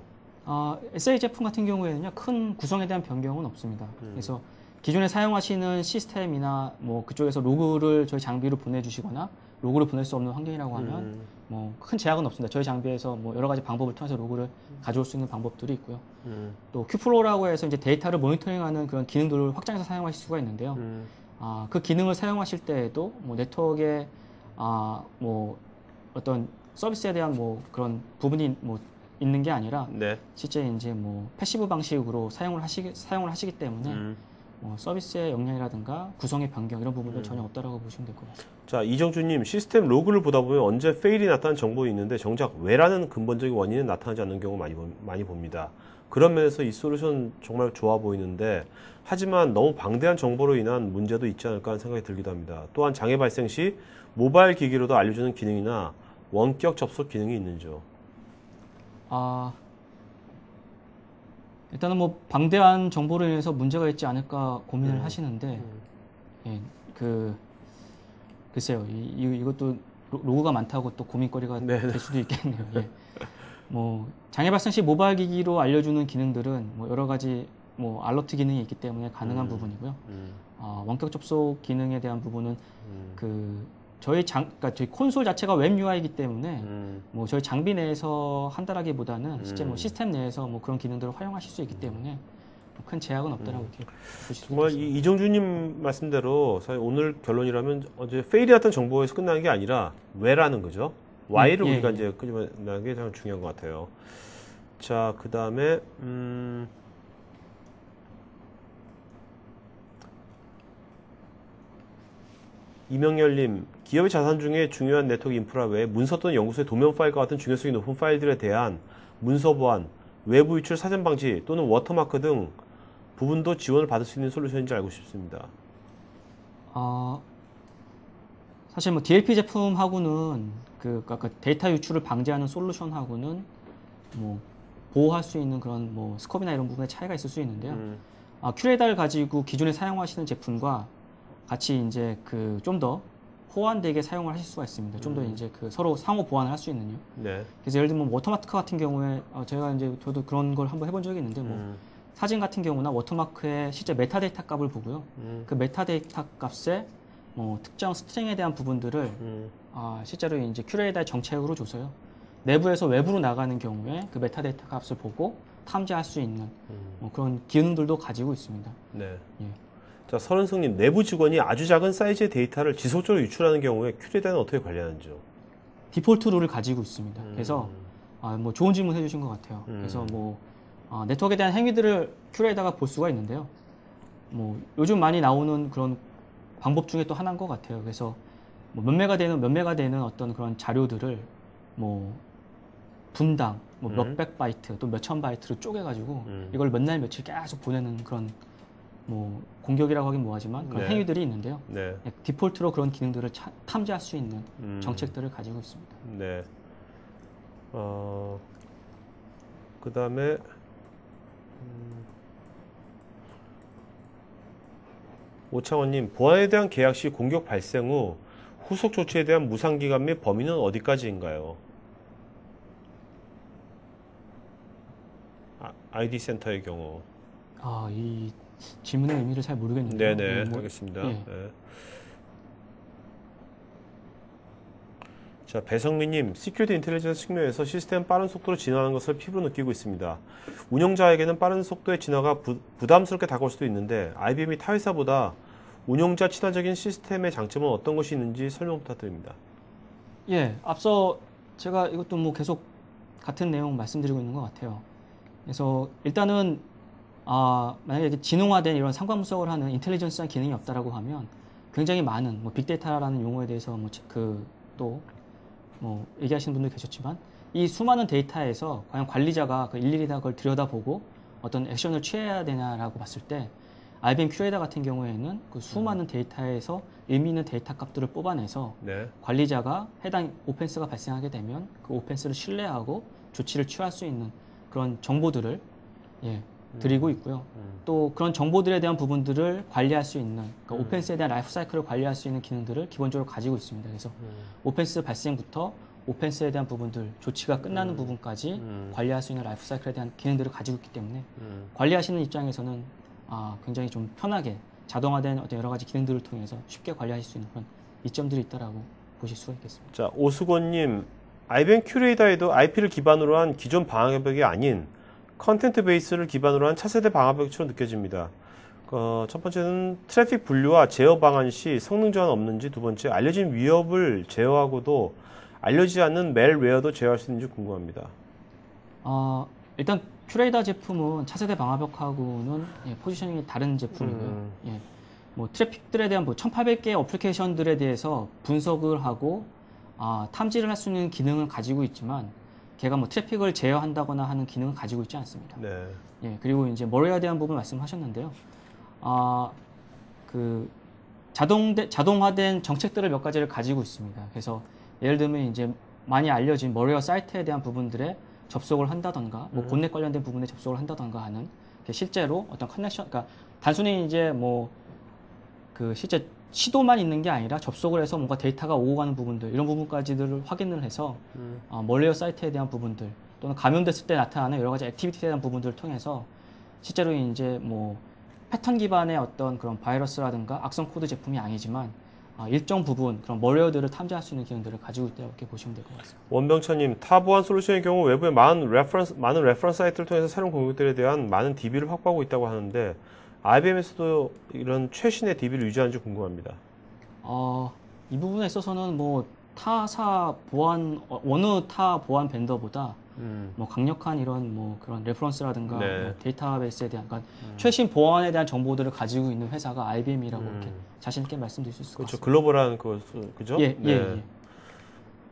SA 제품 같은 경우에는요, 큰 구성에 대한 변경은 없습니다. 그래서 기존에 사용하시는 시스템이나 뭐 그쪽에서 로그를 저희 장비로 보내주시거나 로그를 보낼 수 없는 환경이라고 하면 뭐 큰 제약은 없습니다. 저희 장비에서 뭐 여러 가지 방법을 통해서 로그를 가져올 수 있는 방법들이 있고요. 또 큐플로라고 해서 이제 데이터를 모니터링하는 그런 기능들을 확장해서 사용하실 수가 있는데요. 그 기능을 사용하실 때에도 뭐 네트워크에 뭐 어떤 서비스에 대한 뭐 그런 부분이 뭐 있는 게 아니라 실제 이제 뭐 패시브 방식으로 사용을 하시기 때문에 뭐 서비스의 역량이라든가 구성의 변경 이런 부분들 전혀 없다라고 보시면 될 것 같습니다. 자, 이정주님, 시스템 로그를 보다 보면 언제 페일이 나타난 정보가 있는데 정작 왜라는 근본적인 원인은 나타나지 않는 경우 많이 봅니다. 그런 면에서 이 솔루션 정말 좋아 보이는데 하지만 너무 방대한 정보로 인한 문제도 있지 않을까 하는 생각이 들기도 합니다. 또한 장애 발생 시 모바일 기기로도 알려주는 기능이나 원격 접속 기능이 있는지요? 일단은 뭐 방대한 정보로 인해서 문제가 있지 않을까 고민을 하시는데, 예, 글쎄요, 이것도 로그가 많다고 또 고민거리가 될 수도 있겠네요. 예. 뭐 장애 발생 시 모바일 기기로 알려주는 기능들은 뭐 여러 가지 뭐 알러트 기능이 있기 때문에 가능한 부분이고요. 원격 접속 기능에 대한 부분은 그러니까 저희 콘솔 자체가 웹 UI이기 때문에 뭐 저희 장비 내에서 한다라기보다는 실제 뭐 시스템 내에서 뭐 그런 기능들을 활용하실 수 있기 때문에 큰 제약은 없다라고 이렇게 보실 수 정말 있습니다. 이정주님 말씀대로 사실 오늘 결론이라면 어제 페일이 났던 정보에서 끝나는 게 아니라 왜라는 거죠. Why를 우리가 이제 끄집어내는 게 가장 중요한 것 같아요. 자, 그 다음에 이명열님, 기업의 자산 중에 중요한 네트워크 인프라 외에 문서 또는 연구소의 도면 파일과 같은 중요성이 높은 파일들에 대한 문서 보안, 외부 유출 사전 방지 또는 워터마크 등 부분도 지원을 받을 수 있는 솔루션인지 알고 싶습니다. 사실 뭐 DLP 제품하고는 아까 데이터 유출을 방지하는 솔루션하고는 뭐 보호할 수 있는 그런 뭐 스컵이나 이런 부분에 차이가 있을 수 있는데요. 큐레이다를 가지고 기존에 사용하시는 제품과 같이 이제 좀 더 호환되게 사용을 하실 수가 있습니다. 좀 더 이제 서로 상호 보완을 할 수 있는요. 그래서 예를 들면 워터마크 같은 경우에 저도 그런 걸 한번 해본 적이 있는데 뭐 사진 같은 경우나 워터마크의 실제 메타데이터 값을 보고요. 그 메타데이터 값에 뭐 특정 스트링에 대한 부분들을 실제로 이제 큐레이다의 정책으로 줘서요. 내부에서 외부로 나가는 경우에 그 메타데이터 값을 보고 탐지할 수 있는 뭐 그런 기능들도 가지고 있습니다. 네. 예. 자, 서른승님, 내부 직원이 아주 작은 사이즈의 데이터를 지속적으로 유출하는 경우에 큐레이다는 어떻게 관리하는지요? 디폴트 룰을 가지고 있습니다. 그래서 뭐 좋은 질문 해주신 것 같아요. 그래서 뭐 네트워크에 대한 행위들을 큐레이다가 볼 수가 있는데요. 뭐 요즘 많이 나오는 그런 방법 중에 또 하나인 것 같아요. 그래서 뭐 몇 메가 되는 어떤 그런 자료들을 뭐 분당 뭐 몇백 바이트 또 몇천 바이트로 쪼개가지고 이걸 몇 날 며칠 계속 보내는 그런 뭐 공격이라고 하긴 뭐하지만 그런 네. 행위들이 있는데요. 네. 디폴트로 그런 기능들을 탐지할 수 있는 정책들을 가지고 있습니다. 네. 그 다음에 오창원님, 보안에 대한 계약 시 공격 발생 후 후속 조치에 대한 무상 기간 및 범위는 어디까지인가요? 아이디 센터의 경우. 이 질문의 의미를 잘 모르겠는데요. 네네, 알겠습니다. 예. 네. 자, 배성민님, 시큐리티 인텔리전스 측면에서 시스템 빠른 속도로 진화하는 것을 피부로 느끼고 있습니다. 운영자에게는 빠른 속도의 진화가 부담스럽게 다가올 수도 있는데 IBM이 타 회사보다 운용자 친화적인 시스템의 장점은 어떤 것이 있는지 설명 부탁드립니다. 예, 앞서 제가 이것도 뭐 계속 같은 내용 말씀드리고 있는 것 같아요. 그래서 일단은 만약에 진흥화된 이런 상관분석을 하는 인텔리전스한 기능이 없다라고 하면 굉장히 많은 뭐 빅데이터라는 용어에 대해서 뭐 얘기하시는 분도 계셨지만 이 수많은 데이터에서 과연 관리자가 일일이 다 그걸 들여다보고 어떤 액션을 취해야 되냐라고 봤을 때 IBM 큐레이터 같은 경우에는 그 수많은 데이터에서 의미 있는 데이터 값들을 뽑아내서 네. 관리자가 해당 오펜스가 발생하게 되면 그 오펜스를 신뢰하고 조치를 취할 수 있는 그런 정보들을 드리고 있고요. 또 그런 정보들에 대한 부분들을 관리할 수 있는 그러니까 오펜스에 대한 라이프 사이클을 관리할 수 있는 기능들을 기본적으로 가지고 있습니다. 그래서 오펜스 발생부터 오펜스에 대한 부분들, 조치가 끝나는 부분까지 관리할 수 있는 라이프 사이클에 대한 기능들을 가지고 있기 때문에 관리하시는 입장에서는 굉장히 좀 편하게 자동화된 어떤 여러 가지 기능들을 통해서 쉽게 관리하실 수 있는 그런 이점들이 있다라고 보실 수가 있겠습니다. 자, 오수건님, IBM 큐레이터에도 IP를 기반으로 한 기존 방화벽이 아닌 컨텐트 베이스를 기반으로 한 차세대 방화벽처럼 느껴집니다. 첫 번째는 트래픽 분류와 제어 방안 시 성능 저하 없는지, 두 번째 알려진 위협을 제어하고도 알려지지 않는 멜웨어도 제어할 수 있는지 궁금합니다. 일단 큐레이터 제품은 차세대 방화벽하고는 포지셔닝이 다른 제품이고요. 뭐 트래픽들에 대한 1800개의 어플리케이션들에 대해서 분석을 하고 탐지를 할 수 있는 기능을 가지고 있지만 걔가 뭐 트래픽을 제어한다거나 하는 기능을 가지고 있지 않습니다. 네. 그리고 이제 머레어에 대한 부분 말씀하셨는데요. 그 자동화된 정책들을 몇 가지를 가지고 있습니다. 그래서 예를 들면 이제 많이 알려진 머레어 사이트에 대한 부분들에 접속을 한다던가, 뭐 본넷 관련된 부분에 접속을 한다던가 하는 실제로 어떤 커넥션, 그러니까 단순히 이제 실제 시도만 있는 게 아니라 접속을 해서 뭔가 데이터가 오고 가는 부분들, 이런 부분까지들을 확인을 해서 멀레어 사이트에 대한 부분들 또는 감염됐을 때 나타나는 여러 가지 액티비티에 대한 부분들을 통해서 실제로 이제 뭐 패턴 기반의 어떤 그런 바이러스라든가 악성 코드 제품이 아니지만 일정 부분 그런 멀웨어들을 탐지할 수 있는 기능들을 가지고 있다고 이렇게 보시면 될 것 같습니다. 원병찬님, 타 보안 솔루션의 경우 외부의 많은 레퍼런스 사이트를 통해서 새로운 공격들에 대한 많은 DB를 확보하고 있다고 하는데 IBM에서도 이런 최신의 DB를 유지하는지 궁금합니다. 이 부분에 있어서는 뭐 타사 보안 어느 타 보안 벤더보다 뭐 강력한 이런 뭐 그런 레퍼런스라든가 네. 뭐 데이터베이스에 대한 그러니까 최신 보안에 대한 정보들을 가지고 있는 회사가 IBM이라고 이렇게 자신 있게 말씀드릴 수 있을 것 그렇죠. 같습니다. 글로벌한 그죠? 예.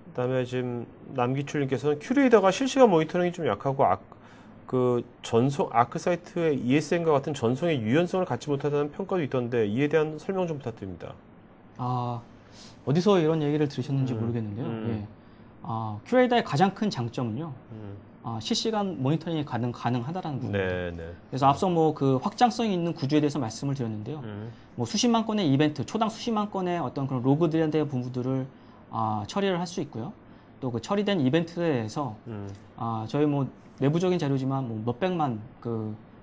그다음에 지금 남기출님께서는 큐레이터가 실시간 모니터링이 좀 약하고 아크 사이트의 ESN과 같은 전송의 유연성을 갖지 못하다는 평가도 있던데 이에 대한 설명 좀 부탁드립니다. 어디서 이런 얘기를 들으셨는지 모르겠는데요. 큐레이터의 가장 큰 장점은요. 실시간 모니터링이 가능하다라는 부분입니다. 네. 그래서 앞서 뭐 그 확장성이 있는 구조에 대해서 말씀을 드렸는데요. 뭐 수십만 건의 이벤트, 초당 수십만 건의 어떤 그런 로그들에 대한 부분들을 처리를 할 수 있고요. 또 그 처리된 이벤트에 대해서 저희 뭐 내부적인 자료지만 뭐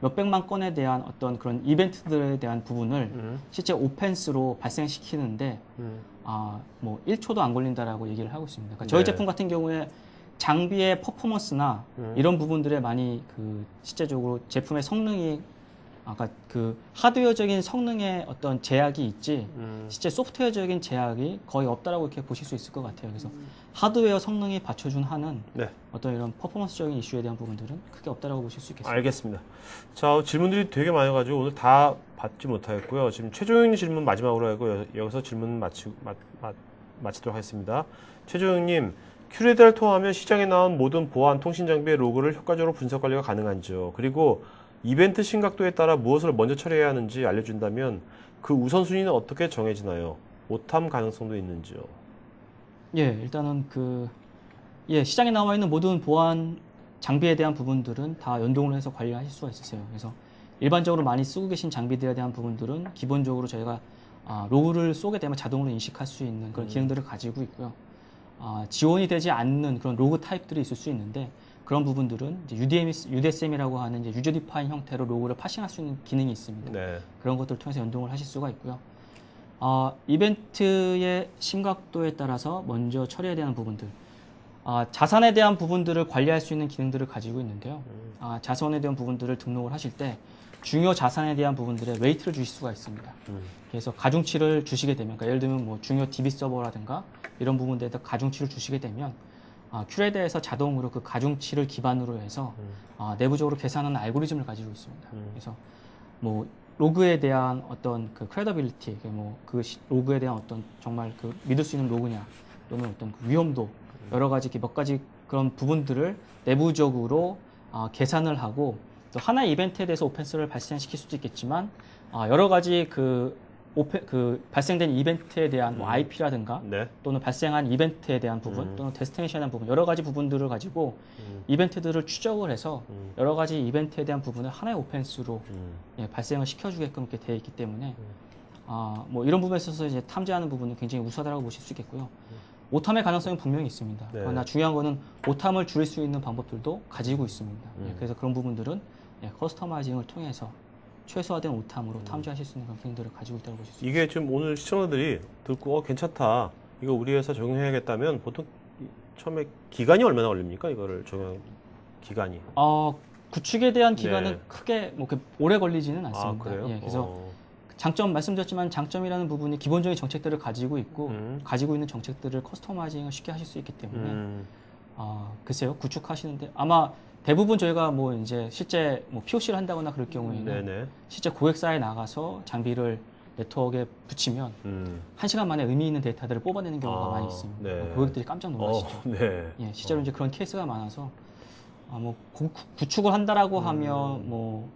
몇백만 건에 대한 어떤 그런 이벤트들에 대한 부분을 실제 오펜스로 발생시키는데 뭐 1초도 안 걸린다라고 얘기를 하고 있습니다. 그러니까 저희 제품 같은 경우에 장비의 퍼포먼스나 이런 부분들에 많이 실제적으로 제품의 성능이 아까 그 하드웨어적인 성능의 어떤 제약이 있지 실제 소프트웨어적인 제약이 거의 없다라고 이렇게 보실 수 있을 것 같아요. 그래서 하드웨어 성능이 받쳐준 한은 네. 어떤 이런 퍼포먼스적인 이슈에 대한 부분들은 크게 없다라고 보실 수 있겠습니다. 알겠습니다. 자, 질문들이 되게 많아가지고 오늘 다 받지 못하겠고요. 지금 최종윤 질문 마지막으로 하고 여기서 질문 마치도록 하겠습니다. 최종윤님, 큐레드를 통하면 시장에 나온 모든 보안 통신 장비의 로그를 효과적으로 분석 관리가 가능한지요? 그리고 이벤트 심각도에 따라 무엇을 먼저 처리해야 하는지 알려준다면 그 우선순위는 어떻게 정해지나요? 오탐 가능성도 있는지요? 예, 일단은 시장에 나와 있는 모든 보안 장비에 대한 부분들은 다 연동을 해서 관리하실 수가 있으세요. 그래서 일반적으로 많이 쓰고 계신 장비들에 대한 부분들은 기본적으로 저희가 로그를 쏘게 되면 자동으로 인식할 수 있는 그런 기능들을 가지고 있고요. 지원이 되지 않는 그런 로그 타입들이 있을 수 있는데 그런 부분들은 이제 UDSM이라고 하는 이제 유저 디파인 형태로 로그를 파싱할 수 있는 기능이 있습니다. 네. 그런 것들을 통해서 연동을 하실 수가 있고요. 이벤트의 심각도에 따라서 먼저 처리해야 되는 부분들, 자산에 대한 부분들을 관리할 수 있는 기능들을 가지고 있는데요. 자산에 대한 부분들을 등록을 하실 때 중요 자산에 대한 부분들에 웨이트를 주실 수가 있습니다. 그래서 가중치를 주시게 되면, 그러니까 예를 들면 뭐 중요 DB 서버라든가 이런 부분들에다 가중치를 주시게 되면 큐레드에서 자동으로 그 가중치를 기반으로 해서 내부적으로 계산하는 알고리즘을 가지고 있습니다. 그래서 뭐 로그에 대한 어떤 그 크레더빌리티, 그 로그에 대한 어떤 정말 그 믿을 수 있는 로그냐 또는 어떤 그 위험도 여러 가지 몇 가지 그런 부분들을 내부적으로 계산을 하고 또 하나의 이벤트에 대해서 오펜스를 발생시킬 수도 있겠지만 여러 가지 발생된 이벤트에 대한 뭐 IP라든가 네. 또는 발생한 이벤트에 대한 부분 또는 데스티네이션에 대한 부분 여러 가지 부분들을 가지고 이벤트들을 추적을 해서 여러 가지 이벤트에 대한 부분을 하나의 오펜스로 발생을 시켜주게끔 이렇게 되어 있기 때문에 뭐 이런 부분에 있어서 이제 탐지하는 부분은 굉장히 우수하다고 보실 수 있겠고요. 오탐의 가능성은 분명히 있습니다. 네. 그러나 중요한 거는 오탐을 줄일 수 있는 방법들도 가지고 있습니다. 그래서 그런 부분들은 커스터마이징을 통해서 최소화된 오탐으로 탐지하실 수 있는 그런 기능들을 가지고 있다고 보실 수 있습니다. 이게 지금 오늘 시청자들이 듣고 괜찮다, 이거 우리 회사 적용해야겠다면 보통 처음에 기간이 얼마나 걸립니까? 이거를 적용 기간이? 구축에 대한 기간은 네. 크게 뭐 오래 걸리지는 않습니다. 그래요? 예, 그래서 장점 말씀드렸지만 장점이라는 부분이 기본적인 정책들을 가지고 있고 가지고 있는 정책들을 커스터마이징을 쉽게 하실 수 있기 때문에 글쎄요, 구축하시는데 아마 대부분 저희가 뭐 이제 실제 뭐 POC를 한다거나 그럴 경우에는 네네. 실제 고객사에 나가서 장비를 네트워크에 붙이면 1시간 만에 의미 있는 데이터들을 뽑아내는 경우가 많이 있습니다. 네. 고객들이 깜짝 놀라시죠. 네. 예, 실제로 이제 그런 케이스가 많아서 뭐 구축을 한다라고 하면 뭐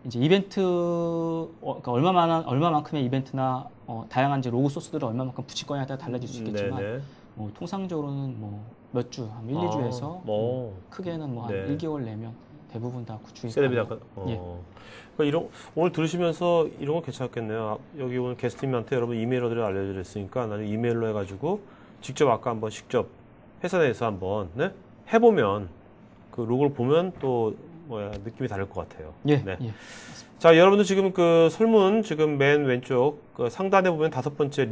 이제 이벤트 그러니까 얼마만큼의 이벤트나 다양한 이제 로그 소스들을 얼마만큼 붙일 거냐에 따라 달라질 수 있겠지만 네네. 뭐 통상적으로는 뭐 몇 주, 한 1, 2주에서 크게는 뭐 한 네. 1개월 내면 대부분 다 구축이 셋업이 가능합니다. 약간 예. 그러니까 오늘 들으시면서 이런 거 괜찮겠네요. 여기 오늘 게스트님한테 여러분 이메일 어드레스 알려드렸으니까 나는 이메일로 해가지고 직접 아까 한번 회사 내에서 한번 해보면 그 로그를 보면 또 느낌이 다를 것 같아요. 예. 네. 예. 자, 여러분들 지금 그 설문 지금 맨 왼쪽 그 상단에 보면 5번째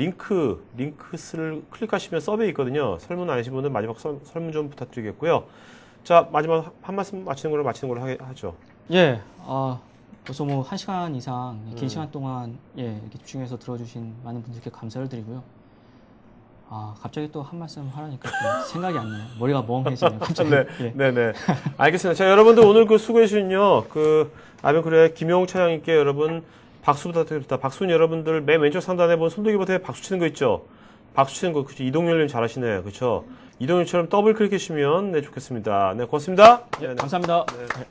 링크스를 클릭하시면 서베이 있거든요. 설문 아니신 분들 마지막 설문 좀 부탁드리겠고요. 자, 마지막 한 말씀 마치는 걸로 하죠. 예. 벌써 뭐 1시간 이상 긴 시간 동안 이렇게 집중해서 들어주신 많은 분들께 감사를 드리고요. 갑자기 또 한 말씀 하라니까 좀 생각이 안 나요. 머리가 멍해지네요. 갑자기. 네네. 알겠습니다. 자, 여러분들 오늘 그 수고해주신요. 아벤코리아의 김용욱 차장님께 여러분 박수 부탁드립니다. 박수는 여러분들 맨 왼쪽 상단에 본 손도기 버튼에 박수 치는 거 있죠? 박수 치는 거, 그쵸? 이동열님 잘하시네요. 그쵸? 이동열처럼 더블 클릭해주시면 좋겠습니다. 네, 고맙습니다. 감사합니다. 네.